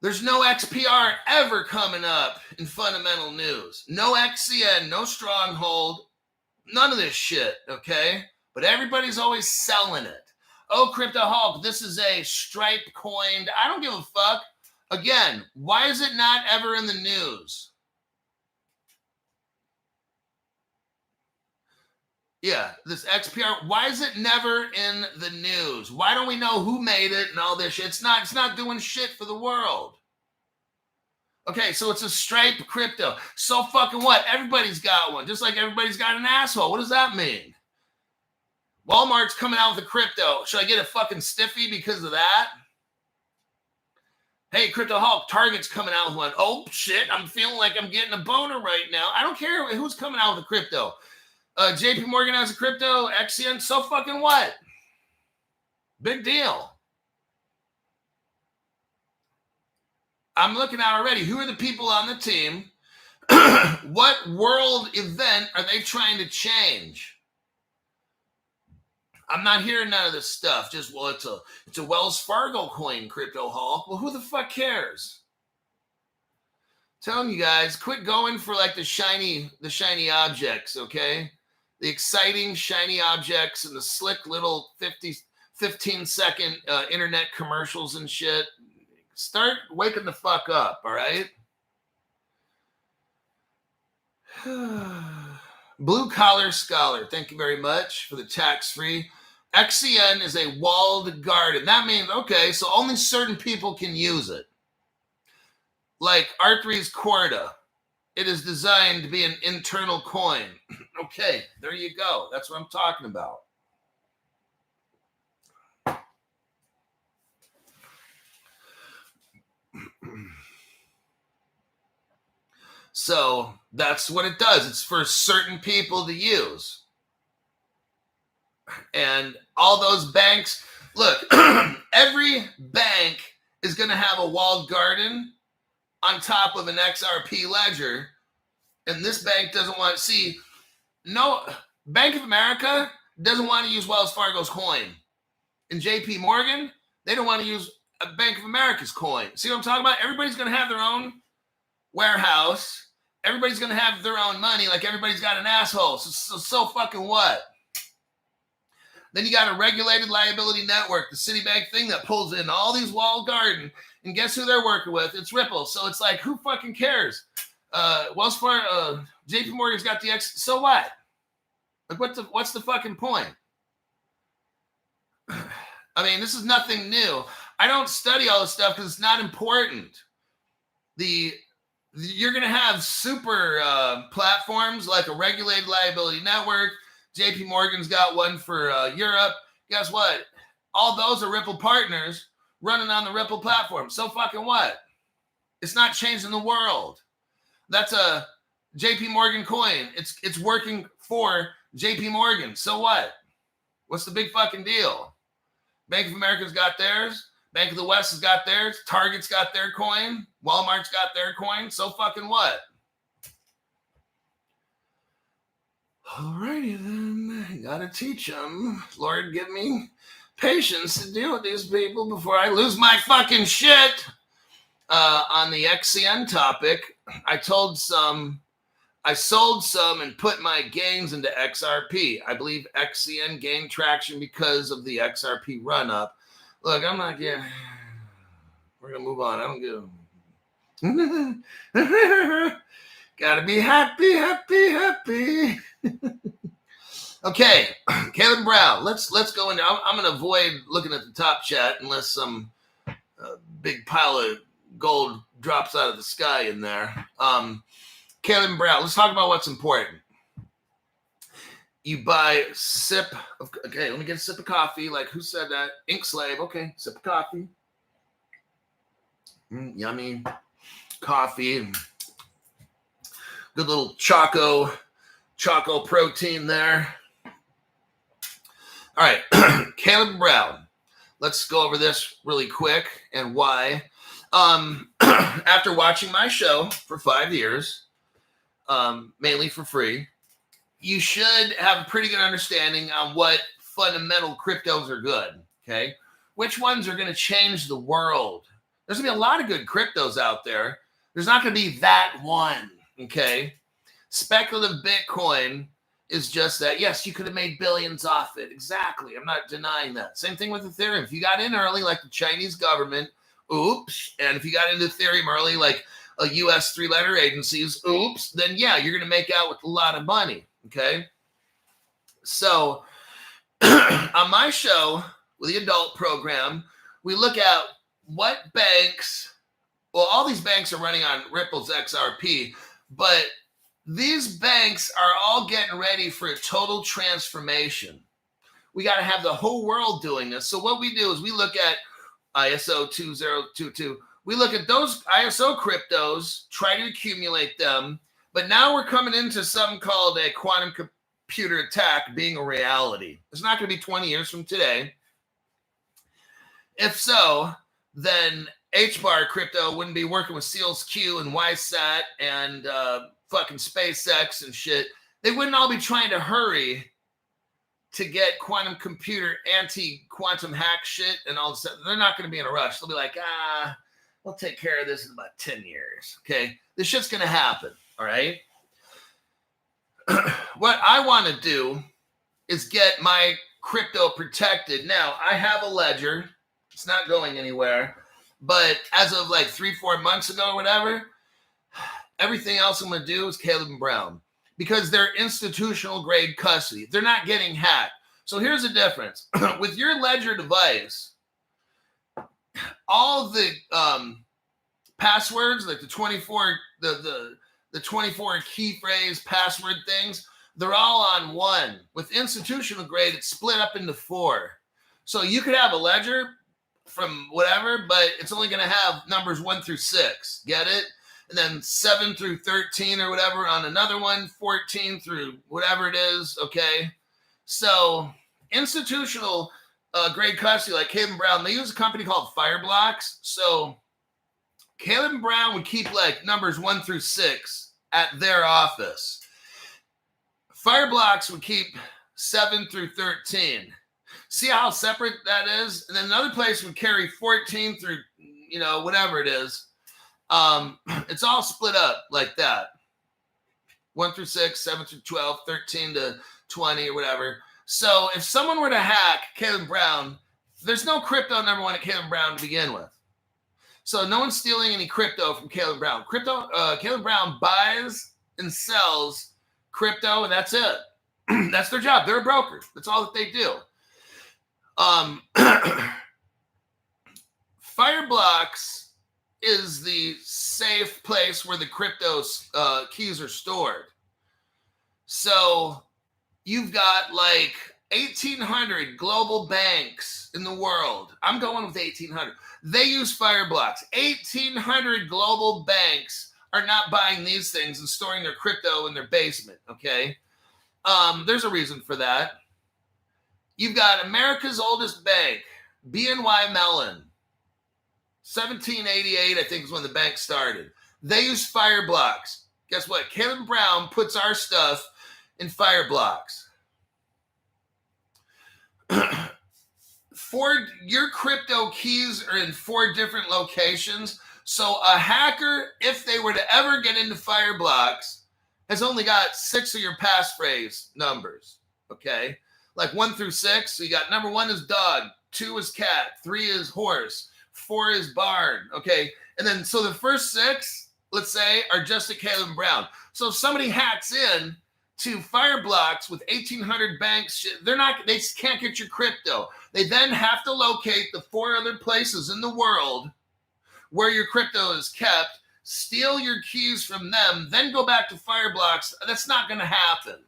There's no XPR ever coming up in fundamental news. No XCN, no stronghold, none of this shit, okay? But everybody's always selling it. Oh, Crypto Hulk, this is a Stripe coined. I don't give a fuck. Again, why is it not ever in the news? Yeah, this XPR, why is it never in the news? Why don't we know who made it and all this shit? It's not doing shit for the world. Okay, so it's a Stripe crypto. So fucking what? Everybody's got one, just like everybody's got an asshole. What does that mean? Walmart's coming out with a crypto. Should I get a fucking stiffy because of that? Hey, Crypto Hulk, Target's coming out with one. Oh, shit, I'm feeling like I'm getting a boner right now. I don't care who's coming out with a crypto. JP Morgan has a crypto, XCN, so fucking what? Big deal. I'm looking at already. Who are the people on the team? What world event are they trying to change? I'm not hearing none of this stuff. Just, well, it's a Wells Fargo coin, Crypto Hall. Well, who the fuck cares? Telling you guys, quit going for like the shiny objects, okay? The exciting shiny objects and the slick little 15-second internet commercials and shit. Start waking the fuck up, all right? Blue Collar Scholar, thank you very much for the tax-free. XCN is a walled garden. That means, okay, so only certain people can use it. Like R3's Corda. It is designed to be an internal coin. Okay, there you go. That's what I'm talking about. So that's what it does. It's for certain people to use. And all those banks, look, every bank is going to have a walled garden on top of an XRP ledger. And this bank doesn't want to see, no, Bank of America doesn't want to use Wells Fargo's coin. And JP Morgan, they don't want to use Bank of America's coin. See what I'm talking about? Everybody's going to have their own warehouse. Everybody's going to have their own money, like everybody's got an asshole. So fucking what? Then you got a regulated liability network, the Citibank thing that pulls in all these walled garden. And guess who they're working with? It's Ripple. So it's like, who fucking cares? Wells Fargo, JP Morgan's got the X. So what? Like, what's the fucking point? I mean, this is nothing new. I don't study all this stuff because it's not important. You're going to have super platforms like a regulated liability network. JP Morgan's got one for Europe. Guess what? All those are Ripple partners running on the Ripple platform. So fucking what? It's not changing the world. That's a JP Morgan coin. It's working for JP Morgan. So what? What's the big fucking deal? Bank of America's got theirs. Bank of the West has got theirs. Target's got their coin. Walmart's got their coin. So fucking what? Alrighty then. I gotta teach them. Lord, give me patience to deal with these people before I lose my fucking shit. On the XCN topic, I sold some and put my gains into XRP. I believe XCN gained traction because of the XRP run up. Look, I'm not getting. We're gonna move on. I don't give. Gotta be happy. Okay, Caleb Brown. Let's go into. I'm gonna avoid looking at the top chat unless some big pile of gold drops out of the sky in there. Caleb Brown. Let's talk about what's important. You buy a sip of. Okay, let me get a sip of coffee. Like, who said that? Ink Slave. Okay, sip of coffee. Yummy coffee. Good little choco protein there. All right, Caleb Brown. Let's go over this really quick and why. After watching my show for 5 years, mainly for free, you should have a pretty good understanding on what fundamental cryptos are good, okay? Which ones are going to change the world? There's going to be a lot of good cryptos out there. There's not going to be that one, okay? Speculative Bitcoin is just that. Yes, you could have made billions off it. Exactly. I'm not denying that. Same thing with Ethereum. If you got in early like the Chinese government, oops. And if you got into Ethereum early like a US 3-letter agencies, oops, then yeah, you're going to make out with a lot of money, okay? So on my show with the adult program, we look at what banks, well, all these banks are running on Ripple's XRP, but these banks are all getting ready for a total transformation. We got to have the whole world doing this. So what we do is we look at ISO 2022. We look at those ISO cryptos, try to accumulate them. But now we're coming into something called a quantum computer attack being a reality. It's not going to be 20 years from today. If so, then HBAR crypto wouldn't be working with Seals Q and YSAT and fucking SpaceX and shit. They wouldn't all be trying to hurry to get quantum computer anti-quantum hack shit and all this, they're not going to be in a rush. They'll be like, we'll take care of this in about 10 years. Okay. This shit's going to happen. All right. What I want to do is get my crypto protected. Now, I have a ledger. It's not going anywhere. But as of like 3-4 months ago or whatever, everything else I'm going to do is Caleb and Brown because they're institutional grade custody. They're not getting hacked. So here's the difference. With your ledger device, all the passwords, like the 24 key phrase password things, they're all on one. With institutional grade, it's split up into 4. So you could have a ledger from whatever, but it's only going to have numbers 1 through 6. Get it? And then 7 through 13 or whatever on another one, 14 through whatever it is. Okay. So institutional grade custody like Caleb Brown, they use a company called Fireblocks. So Caleb Brown would keep like numbers 1 through 6 at their office. Fireblocks would keep 7 through 13. See how separate that is? And then another place would carry 14 through, whatever it is. It's all split up like that. 1 through 6, 7 through 12, 13 to 20 or whatever. So if someone were to hack Caleb Brown, there's no crypto number 1 at Caleb Brown to begin with. So no one's stealing any crypto from Caleb Brown. Caleb Brown buys and sells crypto, and that's it. That's their job. They're a broker. That's all that they do. Fireblocks is the safe place where the crypto keys are stored. So you've got like 1,800 global banks in the world. I'm going with 1,800. They use Fireblocks. 1,800 global banks are not buying these things and storing their crypto in their basement, okay? There's a reason for that. You've got America's oldest bank, BNY Mellon. 1788, I think, is when the bank started. They use Fireblocks. Guess what? Caleb Brown puts our stuff in Fireblocks. Your crypto keys are in 4 different locations. So a hacker, if they were to ever get into Fireblocks, has only got 6 of your passphrase numbers. Okay? Like 1 through 6. So you got number 1 is dog, 2 is cat, 3 is horse, 4 is barn. Okay? And then so the first 6, let's say, are just a Caleb Brown. So if somebody hacks in to Fireblocks with 1,800 banks, they can't get your crypto. They then have to locate the 4 other places in the world where your crypto is kept, steal your keys from them, then go back to Fireblocks. That's not going to happen.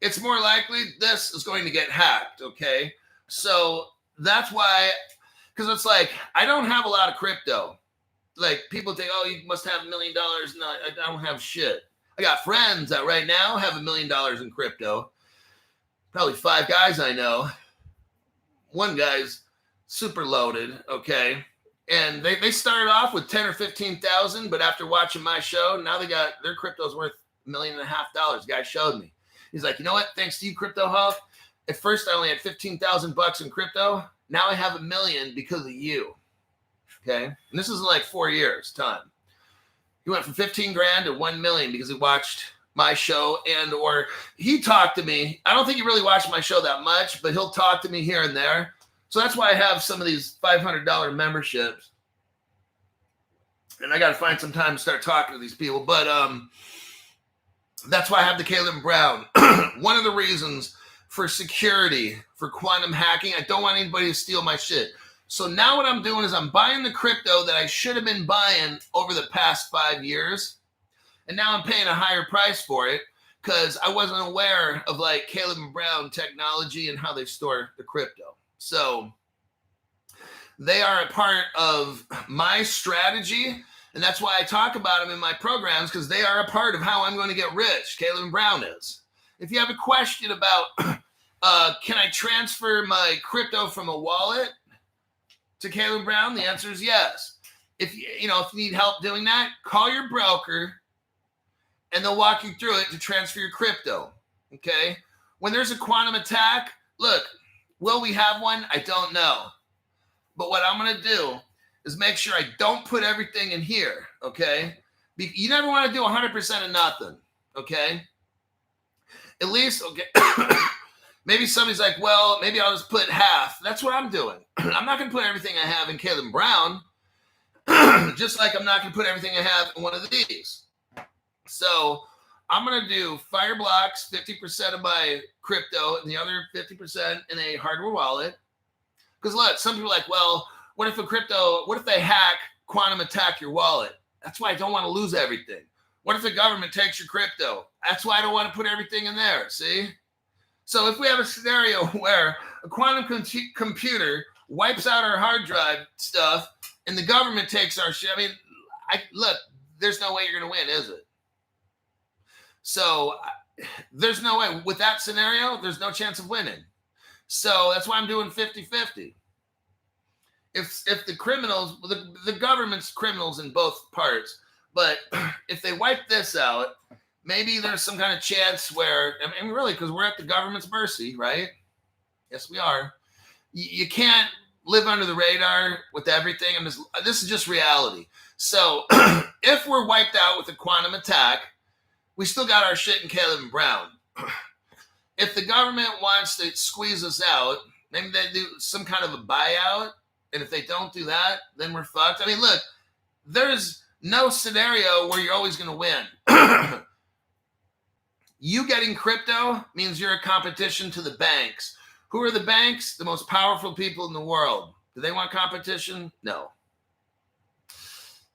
It's more likely this is going to get hacked, okay? So that's why, because it's like, I don't have a lot of crypto. Like, people think, oh, you must have $1 million. No, I don't have shit. I got friends that right now have $1 million in crypto. Probably 5 guys I know. One guy's super loaded, okay? And they started off with 10 or 15,000, but after watching my show, now their crypto's worth $1.5 million. The guy showed me. He's like, you know what? Thanks to you, Crypto Hub. At first, I only had $15,000 in crypto. Now I have $1 million because of you. Okay, and this is in like 4 years time. He went from 15 grand to 1 million because he watched my show or he talked to me. I don't think he really watched my show that much, but he'll talk to me here and there. So that's why I have some of these $500 memberships. And I got to find some time to start talking to these people. But that's why I have the Caleb Brown. One of the reasons for security, for quantum hacking, I don't want anybody to steal my shit. So now what I'm doing is I'm buying the crypto that I should have been buying over the past 5 years. And now I'm paying a higher price for it because I wasn't aware of like Caleb and Brown technology and how they store the crypto. So they are a part of my strategy. And that's why I talk about them in my programs, because they are a part of how I'm going to get rich. Caleb and Brown is. If you have a question about, can I transfer my crypto from a wallet to Caleb Brown? The answer is yes. If you need help doing that, call your broker and they'll walk you through it to transfer your crypto. Okay. when there's a quantum attack, look, will we have one? I don't know. But what I'm going to do is make sure I don't put everything in here, okay? You never want to do 100% of nothing, okay? At least, okay, maybe somebody's like, well, maybe I'll just put half. That's what I'm doing. I'm not going to put everything I have in Caleb Brown, just like I'm not going to put everything I have in one of these. So I'm going to do Fireblocks, 50% of my crypto, and the other 50% in a hardware wallet. Because look, some people are like, well, what if they hack, quantum attack your wallet? That's why I don't want to lose everything. What if the government takes your crypto? That's why I don't want to put everything in there, see? So if we have a scenario where a quantum computer wipes out our hard drive stuff and the government takes our shit, I mean, look, there's no way you're going to win, is it? So there's no way. With that scenario, there's no chance of winning. So that's why I'm doing 50-50. If the criminals, the government's criminals in both parts, but if they wipe this out, maybe there's some kind of chance where, I mean, really, because we're at the government's mercy, right? Yes, we are. You can't live under the radar with everything. And this is just reality. So if we're wiped out with a quantum attack, we still got our shit in Caleb Brown. If the government wants to squeeze us out, maybe they do some kind of a buyout. And if they don't do that, then we're fucked. I mean, look, there's no scenario where you're always going to win. You getting crypto means you're a competition to the banks. Who are the banks? The most powerful people in the world. Do they want competition? No.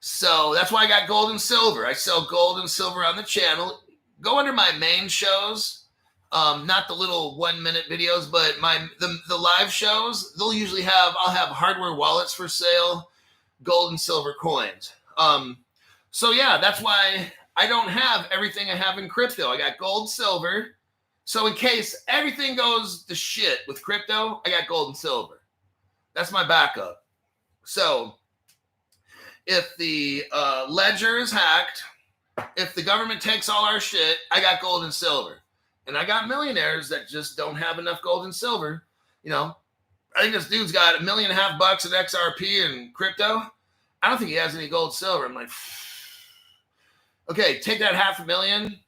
So that's why I got gold and silver. I sell gold and silver on the channel. Go under my main shows. Not the little 1-minute videos, but the live shows, I'll have hardware wallets for sale, gold and silver coins. So yeah, that's why I don't have everything I have in crypto. I got gold, silver. So in case everything goes to shit with crypto, I got gold and silver. That's my backup. So if the ledger is hacked, if the government takes all our shit, I got gold and silver. And I got millionaires that just don't have enough gold and silver. You know, I think this dude's got $1.5 million in XRP and crypto. I don't think he has any gold and silver. I'm like, okay, take that $500,000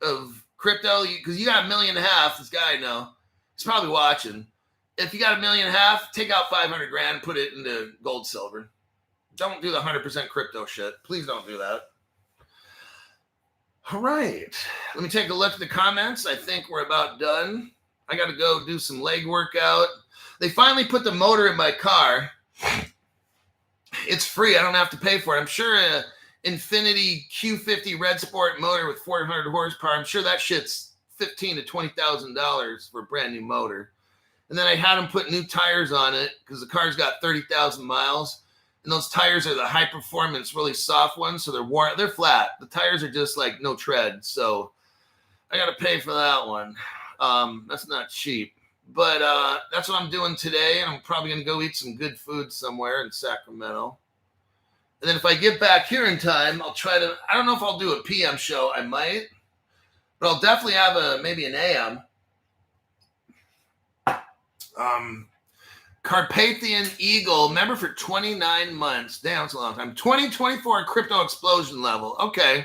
of crypto because you got $1.5 million. This guy I know, he's probably watching. If you got $1.5 million, take out $500,000 and put it into gold, silver. Don't do the 100% crypto shit. Please don't do that. All right, let me take a look at the comments. I think we're about done. I got to go do some leg workout. They finally put the motor in my car. It's free. I don't have to pay for it. I'm sure a Infinity Q50 Red Sport motor with 400 horsepower, I'm sure that shit's $15,000 to $20,000 for a brand new motor. And then I had them put new tires on it because the car's got 30,000 miles. And those tires are the high performance, really soft ones. So they're flat. The tires are just like no tread. So I got to pay for that one. That's not cheap. But that's what I'm doing today. And I'm probably going to go eat some good food somewhere in Sacramento. And then if I get back here in time, I'll try to, I don't know if I'll do a PM show. I might. But I'll definitely have maybe an AM. Carpathian Eagle, member for 29 months. Damn, that's a long time. 2024 crypto explosion level. Okay.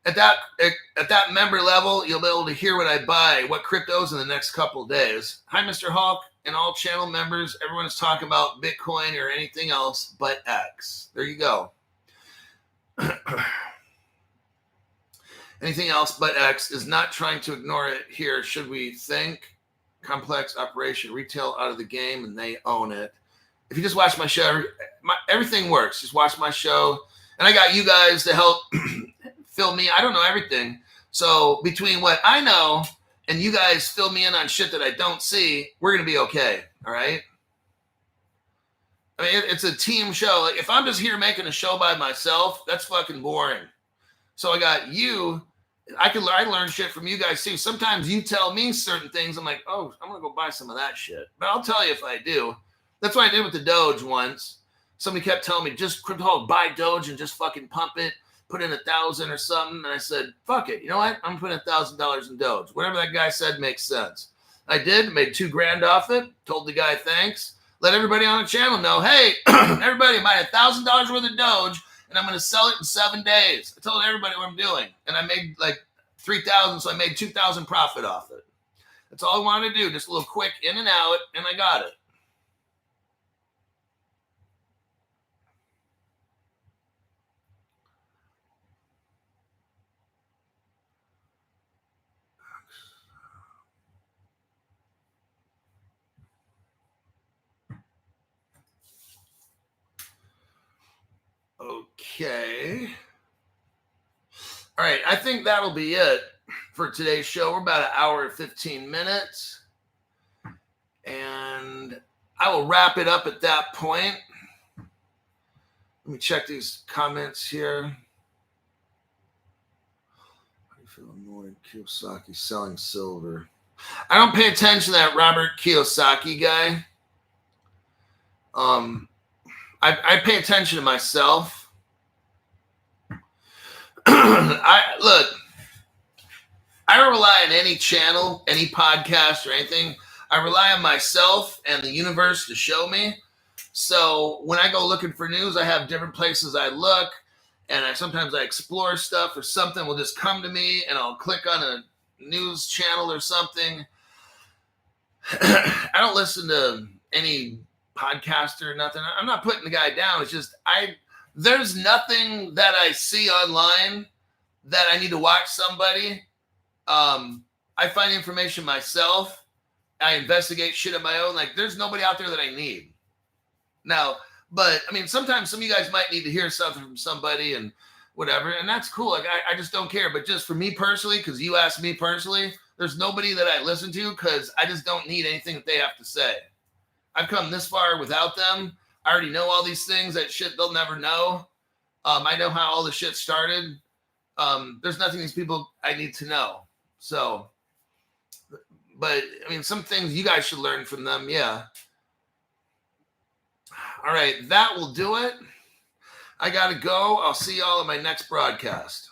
At that member level, you'll be able to hear what I buy, what cryptos in the next couple of days. Hi, Mr. Hulk, and all channel members. Everyone is talking about Bitcoin or anything else but X. There you go. Anything else but X is not trying to ignore it here. Should we think? Complex operation, retail out of the game, and they own it. If you just watch my show, everything works. Just watch my show. And I got you guys to help fill me. I don't know everything. So between what I know and you guys fill me in on shit that I don't see, we're going to be okay. All right? I mean, it's a team show. Like, if I'm just here making a show by myself, that's fucking boring. So I got you. I learn shit from you guys too. Sometimes you tell me certain things. I'm like, oh, I'm going to go buy some of that shit. But I'll tell you if I do. That's what I did with the Doge once. Somebody kept telling me, just buy Doge and just fucking pump it. put in $1,000 or something. And I said, fuck it. You know what? I'm putting $1,000 in Doge. Whatever that guy said makes sense. I did, made $2,000 off it, told the guy thanks, let everybody on the channel know, hey, everybody, I bought $1,000 worth of Doge, and I'm going to sell it in 7 days. I told everybody what I'm doing, and I made like 3,000, so I made 2,000 profit off it. That's all I wanted to do, just a little quick in and out, and I got it. Okay. All right, I think that'll be it for today's show. We're about 1 hour and 15 minutes. And I will wrap it up at that point. Let me check these comments here. How do you feel annoyed? Kiyosaki selling silver. I don't pay attention to that Robert Kiyosaki guy. I pay attention to myself. I don't rely on any channel, any podcast or anything. I rely on myself and the universe to show me. So when I go looking for news, I have different places I look, and sometimes I explore stuff, or something will just come to me and I'll click on a news channel or something. I don't listen to any podcaster or nothing. I'm not putting the guy down. It's just there's nothing that I see online that I need to watch somebody. I find information myself. I investigate shit on my own. Like, there's nobody out there that I need. Now, but I mean, sometimes some of you guys might need to hear something from somebody and whatever, and that's cool. Like, I just don't care. But just for me personally, because you asked me personally, there's nobody that I listen to because I just don't need anything that they have to say. I've come this far without them. I already know all these things, that shit they'll never know. I know how all the shit started. There's nothing these people I need to know. So, but I mean, some things you guys should learn from them. Yeah. All right. That will do it. I got to go. I'll see y'all in my next broadcast.